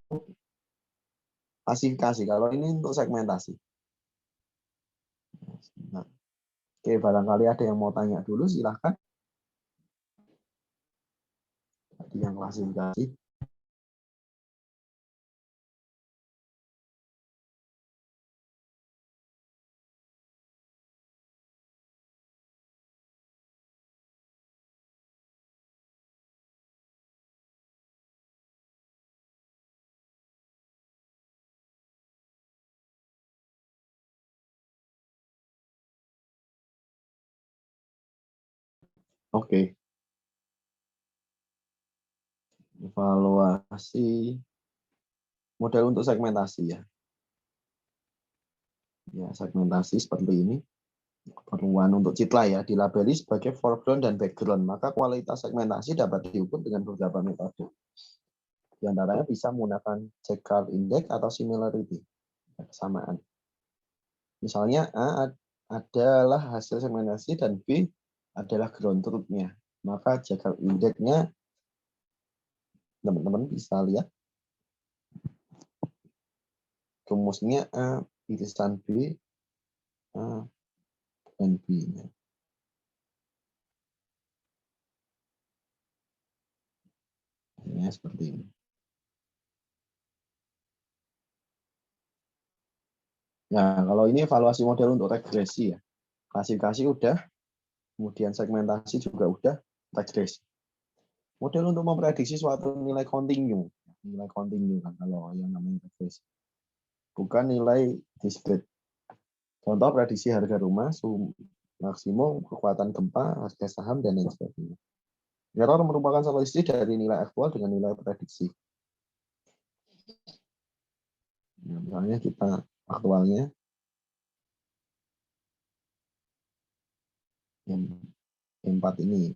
klasifikasi, kalau ini untuk segmentasi. Nah, oke, barangkali ada yang mau tanya dulu, silahkan. Tadi yang klasifikasi. Oke. Evaluasi model untuk segmentasi ya. Ya, segmentasi seperti ini. Keperluan untuk citra ya, dilabeli sebagai foreground dan background. Maka kualitas segmentasi dapat diukur dengan beberapa metode. Di antaranya bisa menggunakan Jaccard Index atau similarity, kesamaan. Misalnya A adalah hasil segmentasi dan B adalah ground truth-nya. Maka Jaccard Index-nya teman-teman bisa lihat. Rumusnya A, irisan B, A, dan B-nya. Ya, seperti ini. Nah, kalau ini evaluasi model untuk regresi ya. Klasifikasi udah, kemudian segmentasi juga udah, regresi. Model untuk memprediksi suatu nilai kontinu kan kalau yang namanya regresi. Bukan nilai discrete. Contoh prediksi harga rumah, maksimum, kekuatan gempa, harga saham, dan lain sebagainya. Error merupakan selisih dari nilai aktual dengan nilai prediksi. Nah, misalnya kita aktualnya yang 4 ini.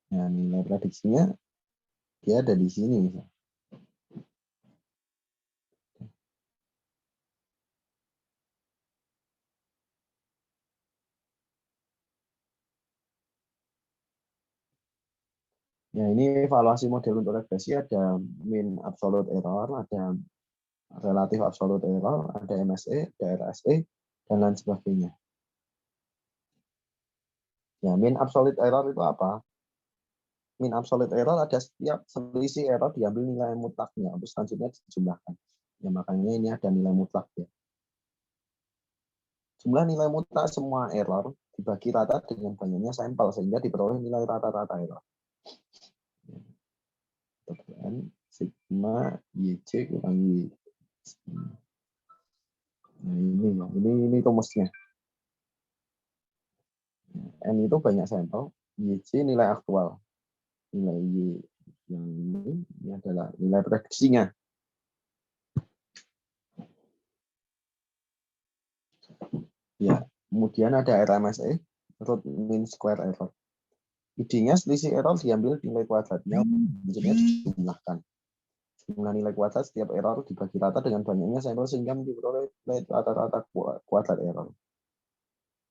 Nah, nilai prediksinya dia ada di sini. Ya, ini evaluasi model untuk regresi ada mean absolute error, ada relatif absolute error, ada MSE, ada RSE, dan lain sebagainya. Ya, mean absolute error itu apa? Mean absolute error ada setiap selisih error diambil nilai mutlaknya, untuk selanjutnya dijumlahkan. Ya, makanya ini ada nilai mutlak ya. Jumlah nilai mutlak semua error dibagi rata dengan banyaknya sampel sehingga diperoleh nilai rata-rata error. N sigma YC kurang Y. Nah, ini rumusnya. N itu banyak sampel, YC nilai aktual. Nilai Y yang ini adalah nilai prediksinya. Ya, kemudian ada RMSE, root mean square error. Idenya selisih error diambil nilai kuadratnya, maksudnya dijumlahkan. Jumlah nilai kuadrat setiap error dibagi rata dengan banyaknya sampel sehingga diperoleh rata-rata kuadrat error.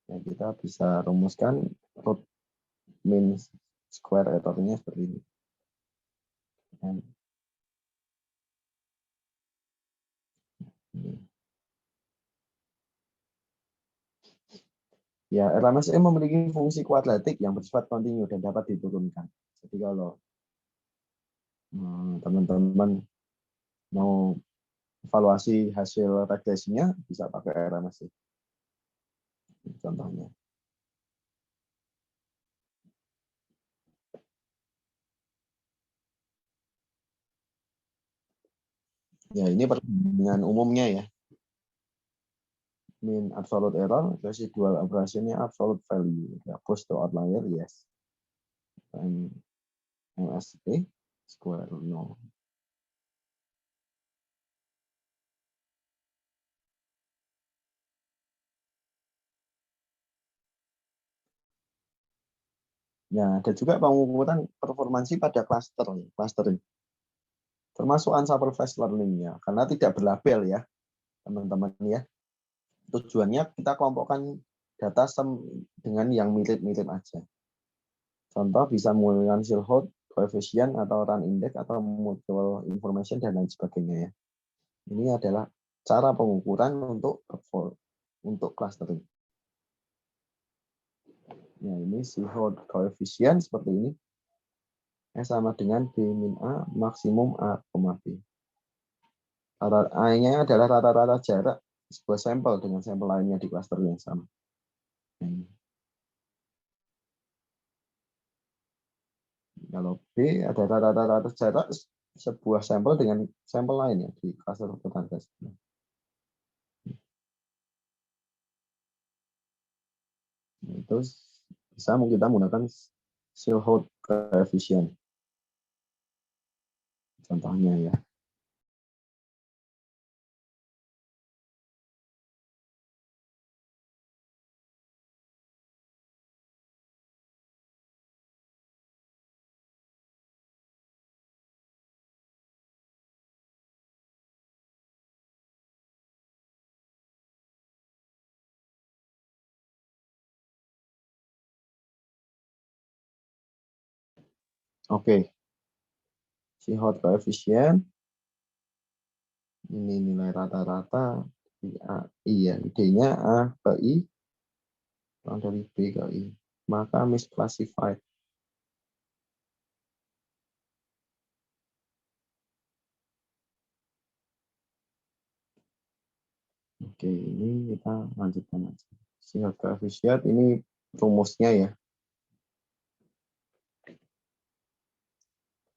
Ya, kita bisa rumuskan root mean square error-nya seperti ini. Ya, RMSE memiliki fungsi kuadratik yang bersifat kontinu dan dapat diturunkan. Jadi kalau teman-teman mau evaluasi hasil regresinya bisa pakai RMSE. Contohnya. Ya, ini perbandingan umumnya ya. Mean absolute error, residual aberration-nya absolute value. Ya, close to outlier, yes. And MSE square no. Ya, ada juga pengukuran performansi pada clustering, termasuk unsupervised learning ya, karena tidak berlabel ya, teman-teman ya. Tujuannya kita kelompokkan data dengan yang mirip-mirip aja. Contoh bisa menggunakan Silhouette, coefficient, atau run index, atau mutual information, dan lain sebagainya ya. Ini adalah cara pengukuran untuk clustering. Ya, ini Silhouette coefficient seperti ini. Sama dengan B min A maksimum A, B. A-nya adalah rata-rata jarak sebuah sampel dengan sampel lainnya di cluster yang sama. Kalau B ada rata-rata jarak sebuah sampel dengan sampel lainnya di cluster tetangga. Itu bisa kita menggunakan Silhouette coefficient. Contohnya ya. Oke. Silhouette coefficient. Ini nilai rata-rata iya, ID-nya A ke I, dari B ke I. Maka misclassified. Oke, ini kita lanjutkan aja. Silhouette coefficient ini rumusnya ya.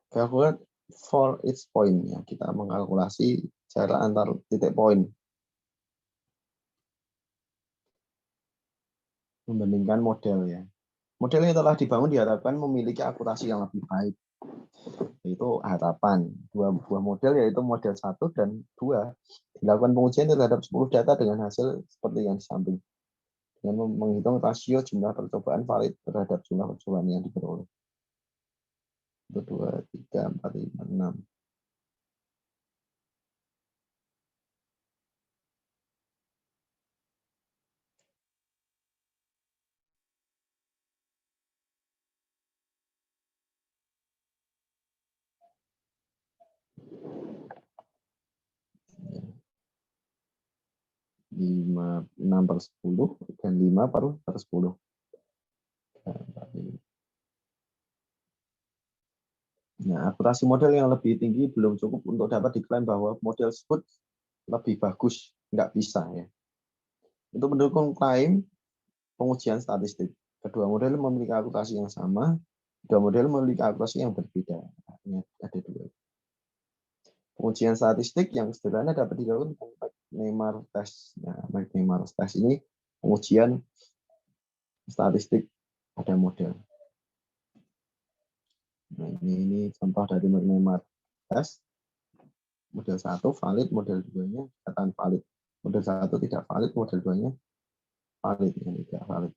Calculate for each point ya. Kita mengkalkulasi jarak antar titik poin. Membandingkan model ya. Model yang telah dibangun diharapkan memiliki akurasi yang lebih baik. Itu harapan. Dua buah model yaitu model 1 dan 2 dilakukan pengujian terhadap 10 data dengan hasil seperti yang di samping. Dengan menghitung rasio jumlah percobaan valid terhadap jumlah percobaan yang diperoleh. 1, 2, 3, 4, 5, 6. Ya. 6/10 dan 5/10. Nah, akurasi model yang lebih tinggi belum cukup untuk dapat diklaim bahwa model tersebut lebih bagus. Nggak bisa ya. Untuk mendukung klaim pengujian statistik, kedua model memiliki akurasi yang sama, kedua model memiliki akurasi yang berbeda. Ada dua. Pengujian statistik yang sederhana dapat dilakukan dengan McNemar test. Nah, McNemar test ini pengujian statistik pada model. Nah, ini contoh dari McNemar test. Model 1 valid, model 2-nya dikatakan valid. Model 1 tidak valid, model 2-nya valid, yang tidak valid.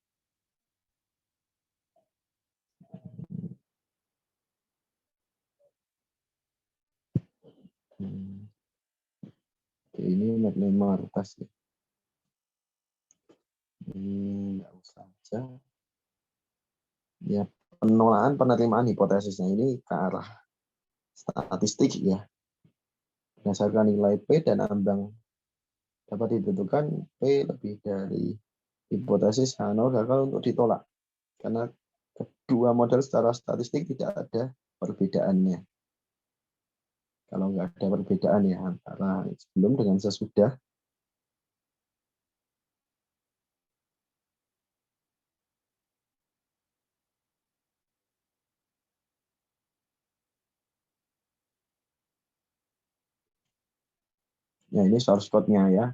Oke, ini McNemar test ya. Ini nggak usah aja. Ya, penerimaan hipotesisnya ini ke arah statistik ya. Berdasarkan nilai P dan ambang dapat ditentukan P lebih dari hipotesis H0 gagal untuk ditolak. Karena kedua model secara statistik tidak ada perbedaannya. Kalau nggak ada perbedaan ya antara sebelum dengan sesudah. Ya, ini source code-nya ya.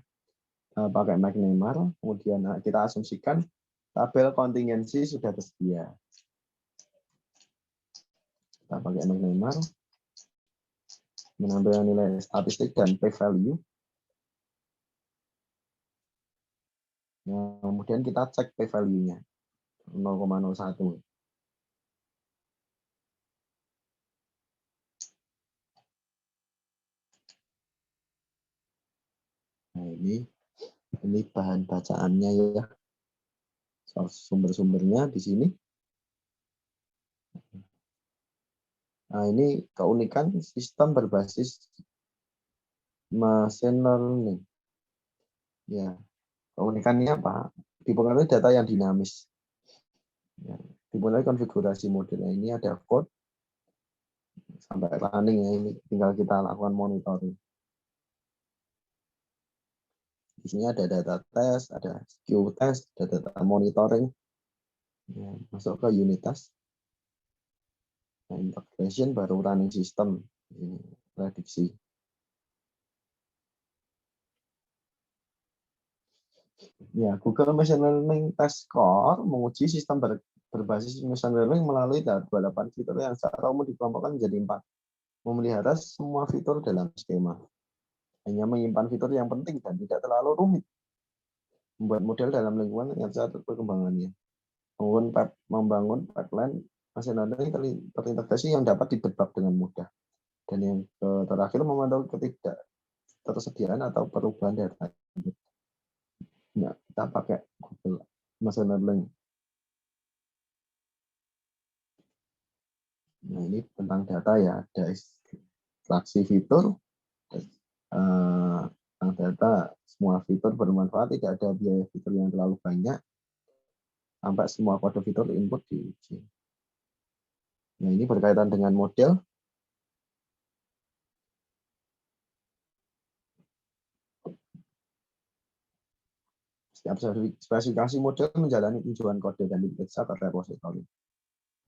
Pakai McNemar, kemudian kita asumsikan tabel kontingensi sudah tersedia. Kita pakai McNemar, mengambil nilai statistik dan p-value. Nah, kemudian kita cek p-value-nya 0,01. Ini bahan bacaannya ya. Sumber-sumbernya di sini. Nah, ini keunikan sistem berbasis machine learning. Ya, keunikannya apa? Dipengaruhi data yang dinamis. Ya, dimulai konfigurasi modelnya. Ini ada code sampai running ya. Ini tinggal kita lakukan monitoring. Di sini ada data test, ada SKU test, ada data monitoring. Ya, masuk ke unit test. Nah, integration baru running system. Ini prediksi. Ya, Google Machine Learning Test Score menguji sistem berbasis machine learning melalui 28 fitur yang secara umum dikelompokkan menjadi 4. Memelihara semua fitur dalam skema. Hanya menyimpan fitur yang penting dan tidak terlalu rumit. Membuat model dalam lingkungan yang catat perkembangannya. Membangun pipeline machine learning terintegrasi yang dapat didebak dengan mudah. Dan yang terakhir memantau ketidaktersediaan atau perubahan data. Nah, kita pakai Google Machine Learning. Nah, ini tentang data ya, ada ekstraksi fitur, tentang data, semua fitur bermanfaat, tidak ada biaya fitur yang terlalu banyak, sampai semua kode fitur input diuji. Nah, ini berkaitan dengan model. Setiap spesifikasi model menjalani tujuan kode dan diperiksa ke repository.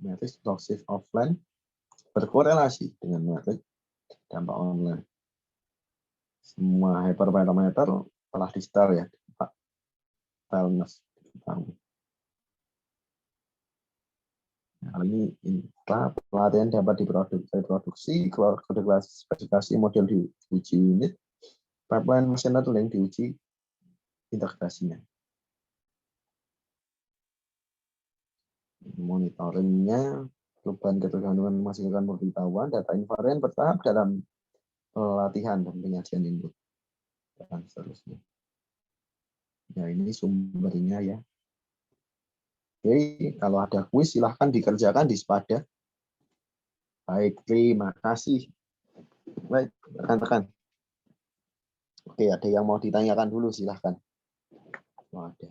Matrix Toxic Offline berkorelasi dengan matrix dampak online. Semua hyperparameter telah di-setel ya, Pak Telnes. Hal ini pelatihan dapat diproduksi, kode spesifikasi model diuji unit, pipeline machine learning diuji integrasinya. Monitoringnya, perubahan ketergantungan menghasilkan pemberitahuan, data invarian bertahap dalam pelatihan dan penyajian input, dan seterusnya. Ya, ini sumbernya ya. Oke, kalau ada kuis silahkan dikerjakan di Spada. Baik, terima kasih. Baik, rekan-rekan. Oke, ada yang mau ditanyakan dulu silahkan. Oh, ada.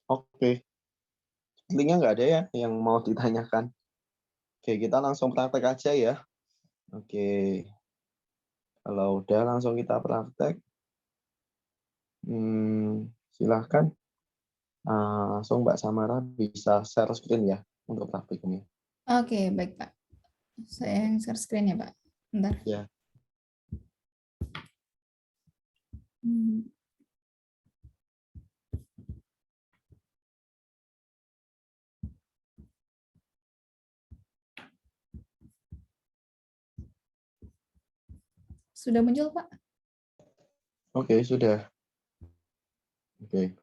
Oke, linknya nggak ada ya yang mau ditanyakan. Oke, kita langsung praktek aja ya. Oke, kalau udah langsung kita praktek. Silahkan. Langsung Mbak Samara bisa share screen ya untuk praktiknya. Oke, baik Pak. Saya yang share screen ya Pak. Bentar. Ya. Sudah muncul Pak? Oke, sudah. Oke.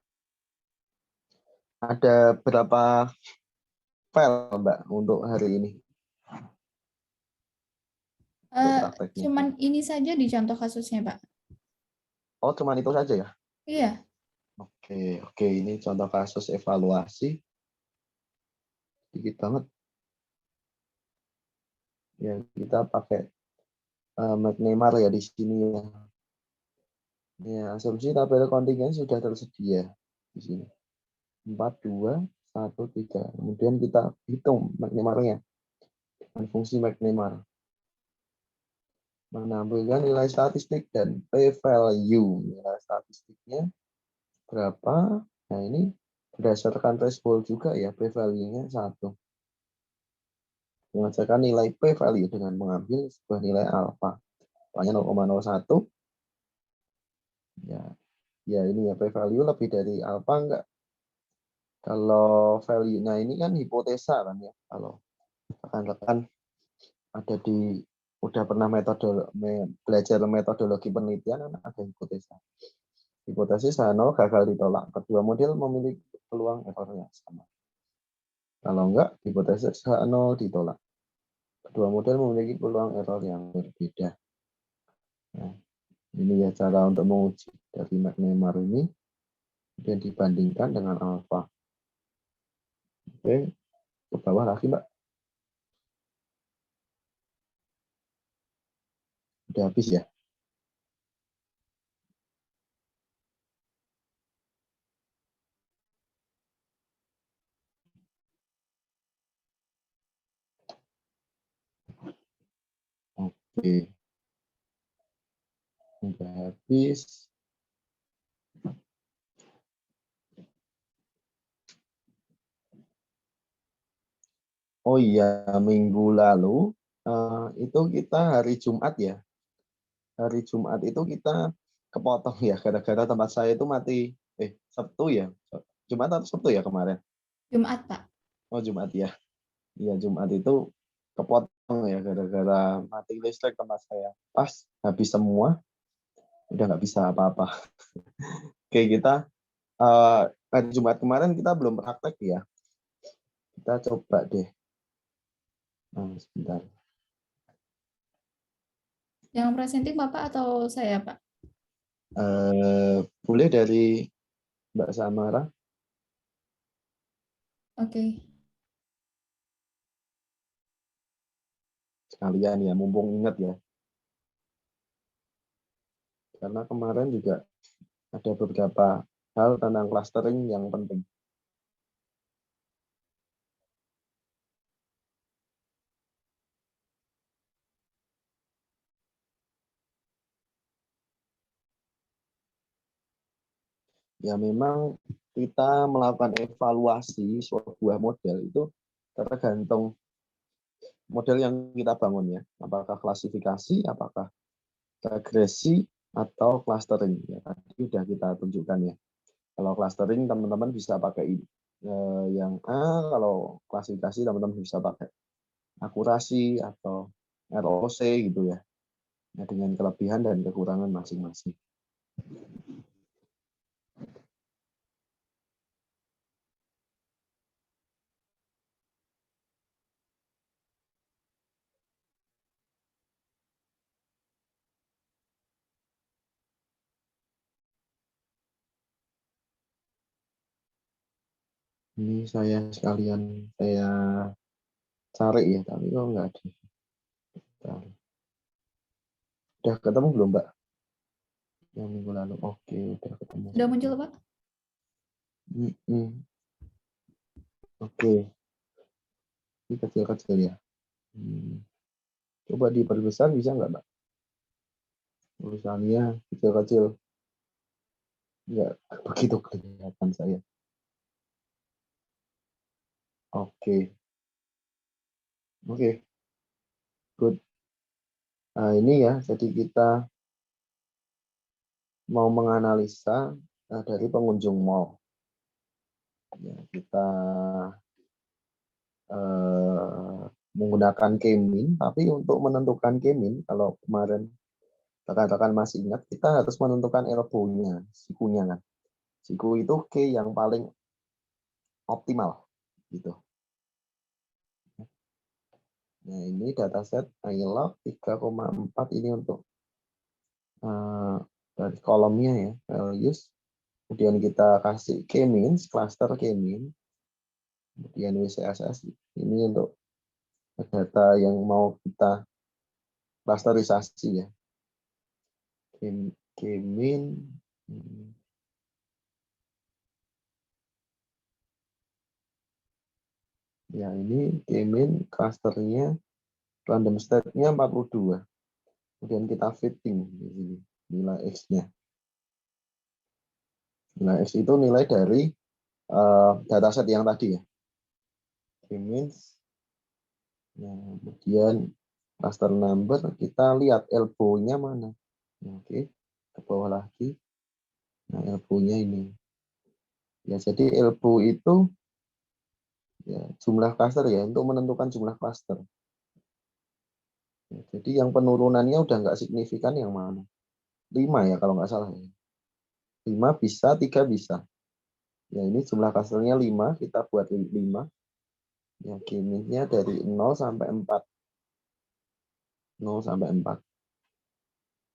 Ada berapa file Mbak untuk hari ini? Cuman ini saja di contoh kasusnya Pak. Oh, cuman itu saja ya? Iya. Oke, ini contoh kasus evaluasi. Sedikit banget. Ya, kita pakai McNemar ya di sini ya. Ya, asumsi tabel kontingen sudah tersedia di sini. 4, 2, 1, 3. Kemudian kita hitung McNemar-nya dengan fungsi McNemar. Menampilkan nilai statistik dan p-value. Nilai statistiknya berapa. Nah, ini berdasarkan threshold juga ya, p-value-nya 1. Menghasilkan nilai p-value dengan mengambil sebuah nilai alfa. Alfanya 0,01. Ya ini ya, p-value lebih dari alfa enggak? Kalau value, nah ini kan hipotesa kan ya. Kalau rekan-rekan ada udah pernah belajar metodologi penelitian, kan ada hipotesa. Hipotesis H0 gagal ditolak. Kedua model memiliki peluang error yang sama. Kalau enggak, hipotesis H0 ditolak. Kedua model memiliki peluang error yang berbeda. Nah, ini ya cara untuk menguji dari McNemar ini, dan dibandingkan dengan alfa. Oke, ke bawah lagi, Mbak. Udah habis ya? Oke. Udah habis. Oh iya, minggu lalu itu kita hari Jumat ya. Hari Jumat itu kita kepotong ya, gara-gara tempat saya itu mati. Sabtu ya? Jumat atau Sabtu ya kemarin? Jumat, Pak. Oh, Jumat ya. Iya, Jumat itu kepotong ya, gara-gara mati listrik tempat saya. Pas habis semua, udah nggak bisa apa-apa. Oke, kita hari Jumat kemarin kita belum praktek ya. Kita coba deh. Nah, sebentar. Yang presenting Bapak atau saya, Pak? Boleh dari Mbak Samara. Oke. Sekalian ya, mumpung ingat ya. Karena kemarin juga ada beberapa hal tentang clustering yang penting. Ya memang kita melakukan evaluasi sebuah model itu tergantung model yang kita bangun ya. Apakah klasifikasi, apakah regresi, atau clustering. Ya, tadi sudah kita tunjukkan ya. Kalau clustering teman-teman bisa pakai yang A, kalau klasifikasi teman-teman bisa pakai akurasi atau ROC gitu ya. Nah, dengan kelebihan dan kekurangan masing-masing. Ini saya sekalian saya cari ya, tapi kok nggak ada. Udah ketemu belum, Mbak? Yang minggu lalu. Oke, udah ketemu. Sudah muncul, Pak? Oke, ini kecil-kecil ya. Coba diperbesar bisa nggak, Mbak? Tulisannya kecil-kecil. Nggak begitu kelihatan saya. Oke. Good. Nah, ini ya, jadi kita mau menganalisa dari pengunjung mall. Ya, kita menggunakan K-mean, tapi untuk menentukan K-mean, kalau kemarin rekan-rekan masih ingat, kita harus menentukan elbow-nya, sikunya kan. Siku itu K yang paling optimal, gitu. Nah, ini dataset iLog 3,4 ini untuk dari kolomnya ya, values. Kemudian kita kasih K-means, cluster K-mean. Kemudian WCSS, ini untuk data yang mau kita klasterisasi ya. K-mean. Ya, ini K-mean clusternya random state-nya 42. Kemudian kita fitting di sini nilai X-nya. Nah, X itu nilai dari dataset yang tadi ya. K-means. Nah, kemudian cluster number, kita lihat elbow-nya mana. Nah, oke, ke bawah lagi. Nah, elbow-nya ini. Ya, jadi elbow itu ya, jumlah cluster ya, untuk menentukan jumlah cluster. Ya, jadi yang penurunannya udah nggak signifikan yang mana? 5 ya kalau nggak salah. 5 bisa, 3 bisa. Ya, ini jumlah clusternya 5, kita buat 5. Ya, K-means-nya dari 0 sampai 4. 0 sampai 4.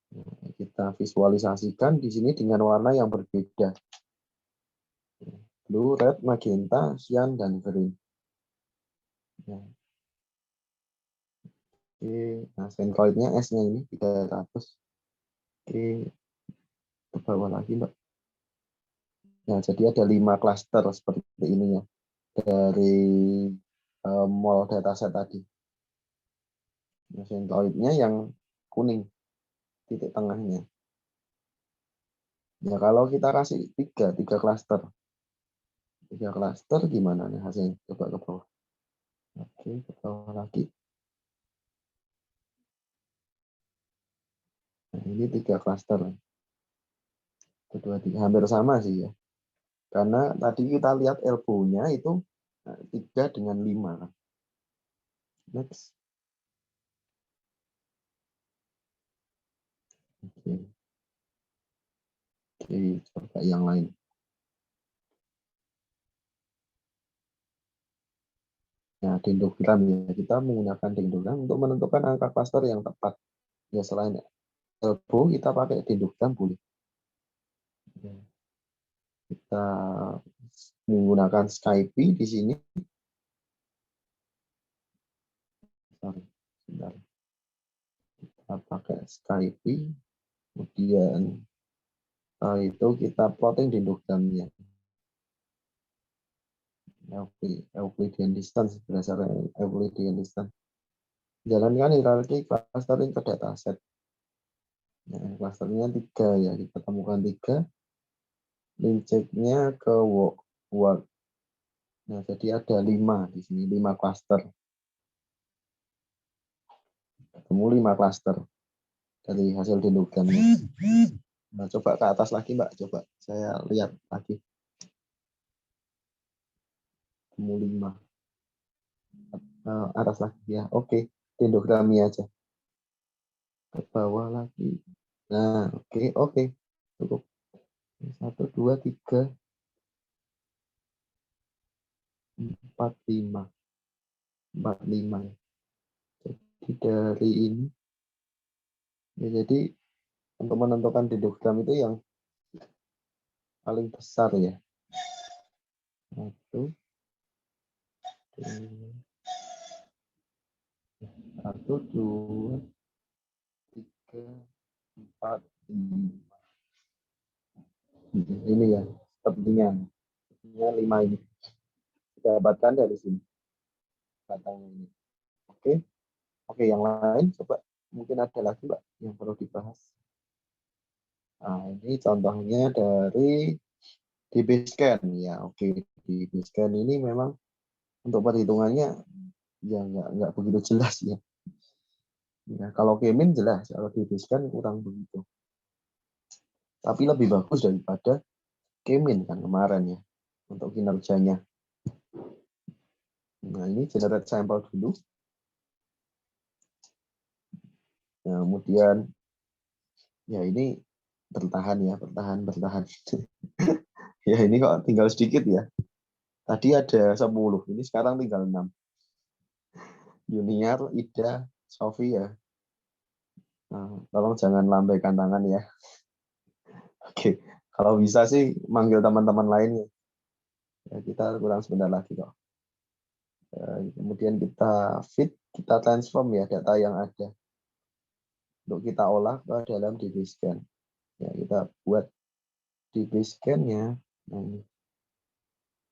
Nah, kita visualisasikan di sini dengan warna yang berbeda. Blue, red, magenta, cyan, dan green. Ya. Oke, nah centroidnya S-nya ini 300. Oke, ke bawah lagi, Mbak. Nah, jadi ada 5 klaster seperti ini ya, dari mall dataset tadi. Nah, centroidnya yang kuning, titik tengahnya. Ya, kalau kita kasih 3 klaster. 3 klaster gimana nih hasilnya? Coba ke bawah. Oke, ke bawah lagi. Nah, ini 3 klaster. Kedua, tiga hampir sama sih ya. Karena tadi kita lihat elbow-nya itu 3 dengan 5 kan. Next. Oke. Oke, coba yang lain. Nah, dendrogram ya. Kita menggunakan dendrogram untuk menentukan angka klaster yang tepat. Ya, selain elbow, kita pakai dendrogram boleh. Ya. Kita menggunakan Skype di sini. Sorry, sebentar. Kita pakai Skype. Kemudian setelah itu kita plotting dendrogramnya. Euclidean distance berdasarkan Euclidean distance. Jalankan hierarki clustering ke dataset. Nah, clusternya 3 ya, kita temukan 3. Linceknya ke work. Nah, jadi ada 5 di sini, 5 cluster. Ketemu 5 cluster dari hasil dendrogramnya. Nah, coba ke atas lagi, Mbak. Coba saya lihat lagi. Ketemu 5. Atas lagi ya. Oke, dendrogramnya aja. Ke bawah lagi. Nah, oke. Cukup. 1, 2, 3, 4, 5. 45. Jadi dari ini. Ya, jadi untuk menentukan dendrogram itu yang paling besar ya. 1, 2, 3, 4, 5. Ini ya, sepertinya 5 ini. Kita dapatkan dari sini. Batangnya ini. Oke, yang lain coba. Mungkin ada lagi, Mbak, yang perlu dibahas. Nah, ini contohnya dari DBScan. Ya, oke. DBScan ini memang untuk perhitungannya ya nggak begitu jelas ya. Ya, kalau Kemin jelas, kalau DBScan kurang begitu. Tapi lebih bagus daripada Kemin kan kemarin ya untuk kinerjanya. Nah, ini generate sampel dulu. Nah, kemudian ya ini bertahan. Ya, ini kok tinggal sedikit ya. Tadi ada 10, ini sekarang tinggal 6. Junior, Ida, Sofi ya. Nah, tolong jangan lambaikan tangan ya. Oke, kalau bisa sih manggil teman-teman lainnya. Ya, kita kurang sebentar lagi kok. Kemudian kita feed, kita transform ya data yang ada. Untuk kita olah ke dalam DBScan. Ya, kita buat DBScan-nya. Nah, ini.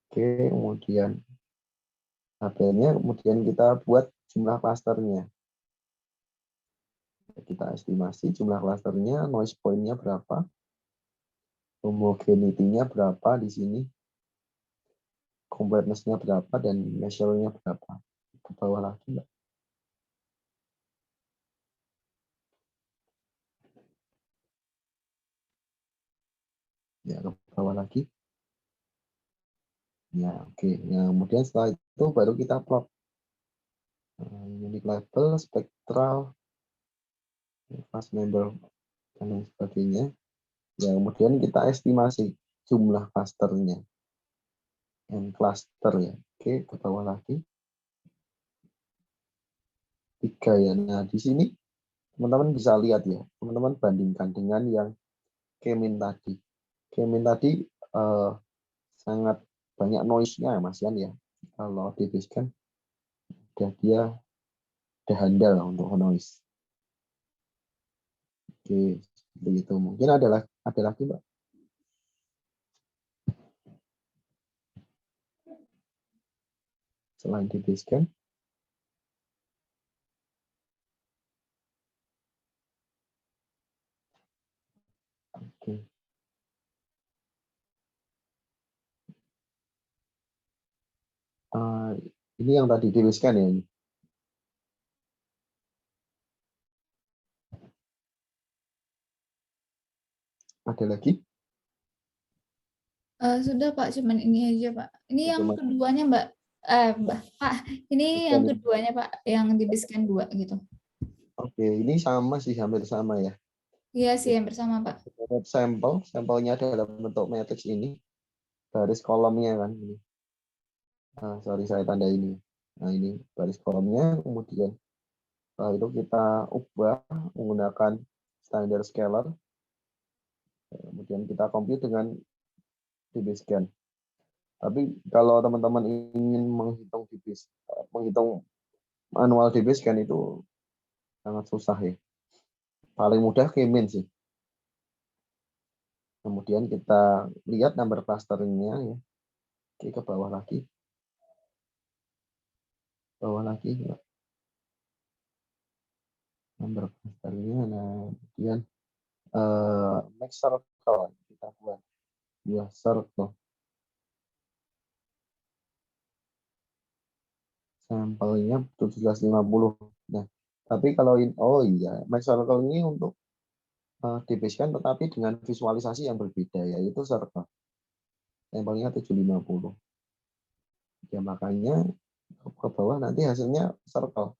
Oke, kemudian tabelnya, kemudian kita buat jumlah klasternya. Kita estimasi jumlah klasternya, noise point-nya berapa. homogeneity-nya berapa di sini, completeness-nya berapa, dan measure-nya berapa. Ke bawah lagi, Mbak. Ya, ke bawah lagi. Ya, oke. Nah, kemudian setelah itu baru kita plot unique level, spektral, fast member, dan lain sebagainya. Ya, kemudian kita estimasi jumlah clusternya. N cluster ya. Oke, ke bawah lagi. 3 ya. Nah, di sini teman-teman bisa lihat ya. Teman-teman bandingkan dengan yang Kemin tadi. Kemin tadi sangat banyak noise-nya Mas Yan ya. Kalau di Basecamp dia udah handal untuk noise. Oke, seperti itu. Mungkin ada lagi, Mbak. Selain di Basecamp. Oke. Ini yang tadi di Basecamp ya. Ini. Ada lagi? Sudah Pak, cuman ini aja Pak. Ini yang Cuma keduanya Mbak. Pak, ini yang keduanya Pak, yang di Basecamp 2 gitu. Oke, ini sama sih, hampir sama ya. Iya sih, yang bersama Pak. Sampelnya dalam bentuk matriks ini, garis kolomnya kan. Ini. Sorry, saya tanda ini. Nah, ini garis kolomnya, kemudian itu kita ubah menggunakan standard scalar, kemudian kita compute dengan DBSCAN. Tapi kalau teman-teman ingin menghitung manual DBSCAN itu sangat susah ya. Paling mudah Kemin sih. Kemudian kita lihat number clusternya ya. Oke, ke bawah lagi. Bawah lagi. Ya. Number clusternya. Nah, kemudian make circle kita buat. Ya, circle. Sampelnya 1750. Nah, tapi kalau make circle ini untuk DBSCAN tetapi dengan visualisasi yang berbeda, yaitu circle. Sampelnya 750. Ya, makanya ke bawah nanti hasilnya circle.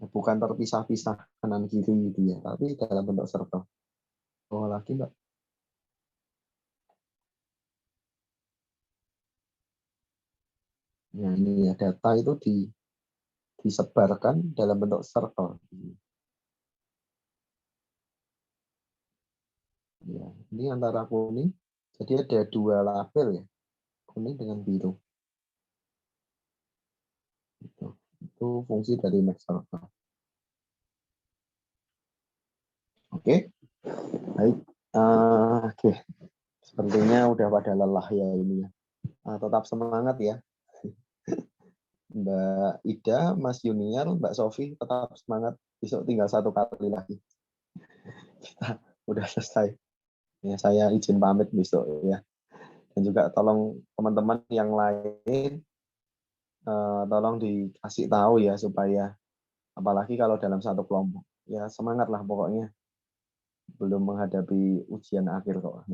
Bukan terpisah-pisah kanan kiri gitu ya, tapi dalam bentuk circle. Bawah lagi, Mbak. Nah, ini ya, data itu disebarkan dalam bentuk circle. Ya, ini antara kuning. Jadi ada 2 label ya, kuning dengan biru. Itu fungsi dari make circle. Oke, baik. Oke, sepertinya udah pada lelah ya ini ya. Tetap semangat ya. Mbak Ida, Mas Junior, Mbak Sofi, tetap semangat. Besok tinggal 1 kali lagi. Kita udah selesai. Ya, saya izin pamit besok ya. Dan juga tolong teman-teman yang lain, tolong dikasih tahu ya supaya, apalagi kalau dalam satu kelompok. Ya semangat lah pokoknya. Belum menghadapi ujian akhir kok.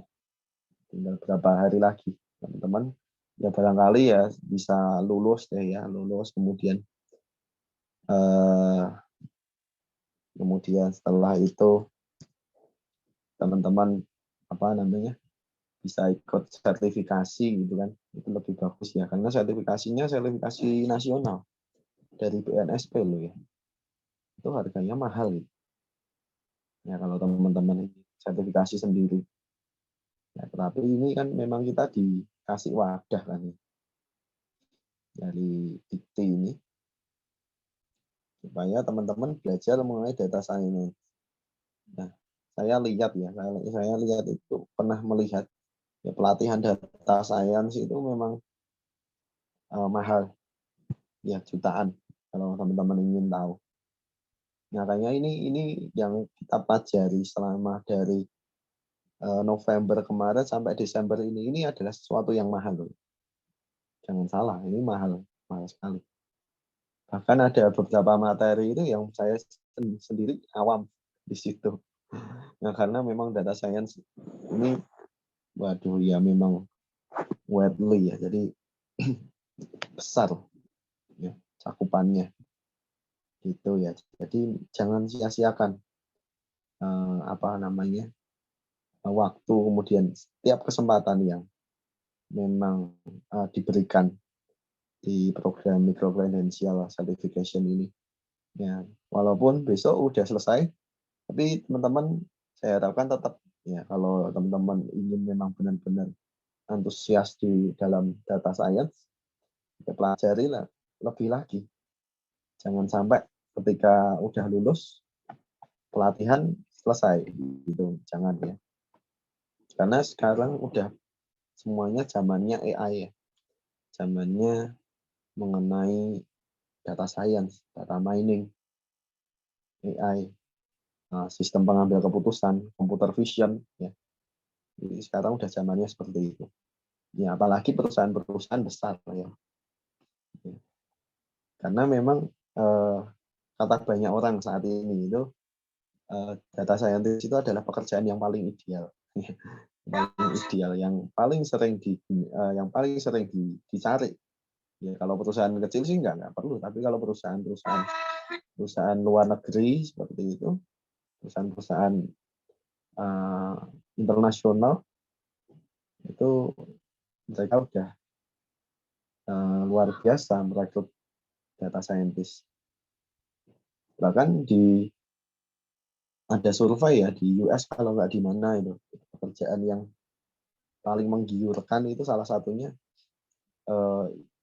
Tinggal berapa hari lagi, teman-teman. Ya barangkali ya bisa lulus deh ya, lulus kemudian setelah itu teman-teman bisa ikut sertifikasi gitu kan, itu lebih bagus ya karena sertifikasinya sertifikasi nasional dari BNSP loh ya, itu harganya mahal gitu ya kalau teman-teman sertifikasi sendiri ya, tetapi ini kan memang kita dikasih wadah kan ya, dari Dikti ini supaya teman-teman belajar mengenai data science. Nah, saya lihat itu pernah melihat ya, pelatihan data science itu memang mahal ya, jutaan kalau teman-teman ingin tahu. Makanya ini yang kita pelajari selama dari November kemarin sampai Desember ini adalah sesuatu yang mahal loh. Jangan salah, ini mahal sekali. Bahkan ada beberapa materi itu yang saya sendiri awam di situ. Nah, karena memang data science ini, waduh ya memang widely ya, jadi besar ya cakupannya gitu ya. Jadi jangan sia-siakan waktu, kemudian setiap kesempatan yang memang diberikan di program micro credential certification ini. Ya, walaupun besok udah selesai, tapi teman-teman saya harapkan tetap ya, kalau teman-teman ingin memang benar-benar antusias di dalam data science, ya pelajarilah lebih lagi. Jangan sampai ketika udah lulus pelatihan selesai gitu, jangan ya. Karena sekarang udah semuanya zamannya AI ya. Zamannya mengenai data science, data mining, AI, sistem pengambil keputusan, computer vision ya. Jadi sekarang udah zamannya seperti itu. Ya apalagi perusahaan-perusahaan besar ya. Karena memang kata banyak orang saat ini itu data scientist itu adalah pekerjaan yang paling ideal. Paling ideal, yang paling sering dicari. Ya kalau perusahaan kecil sih nggak perlu, tapi kalau perusahaan luar negeri seperti itu, perusahaan internasional itu mereka udah luar biasa merekrut data scientist. Bahkan ada survei ya di US kalau nggak di mana itu, pekerjaan yang paling menggiurkan itu salah satunya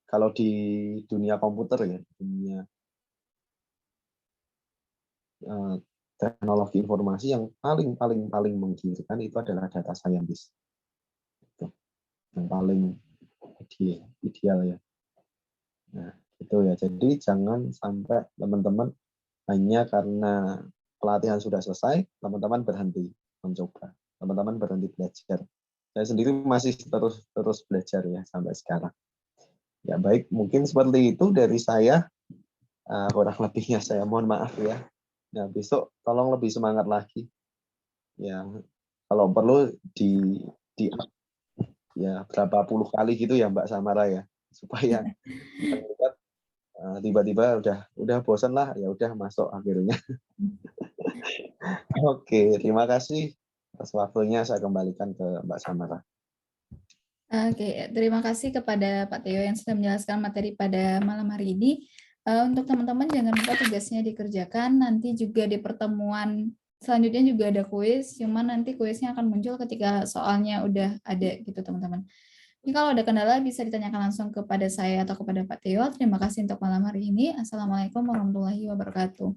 kalau di dunia komputer ya, dunia teknologi informasi yang paling menggiurkan itu adalah data scientist. Itu yang paling ideal ya. Nah, itu ya. Jadi jangan sampai teman-teman hanya karena pelatihan sudah selesai, teman-teman berhenti mencoba. Teman-teman berhenti belajar. Saya sendiri masih terus belajar ya sampai sekarang. Ya baik, mungkin seperti itu dari saya. Kurang lebihnya saya mohon maaf ya. Nah, besok tolong lebih semangat lagi. Ya, kalau perlu di ya berapa puluh kali gitu ya Mbak Samara ya, supaya tiba-tiba udah bosan lah, ya udah masuk akhirnya. Oke, terima kasih atas waktunya, saya kembalikan ke Mbak Samara. Oke, terima kasih kepada Pak Teo yang sudah menjelaskan materi pada malam hari ini. Untuk teman-teman jangan lupa tugasnya dikerjakan. Nanti juga di pertemuan selanjutnya juga ada kuis, cuman nanti kuisnya akan muncul ketika soalnya udah ada gitu teman-teman. Jadi kalau ada kendala bisa ditanyakan langsung kepada saya atau kepada Pak Teo. Terima kasih untuk malam hari ini. Assalamualaikum warahmatullahi wabarakatuh.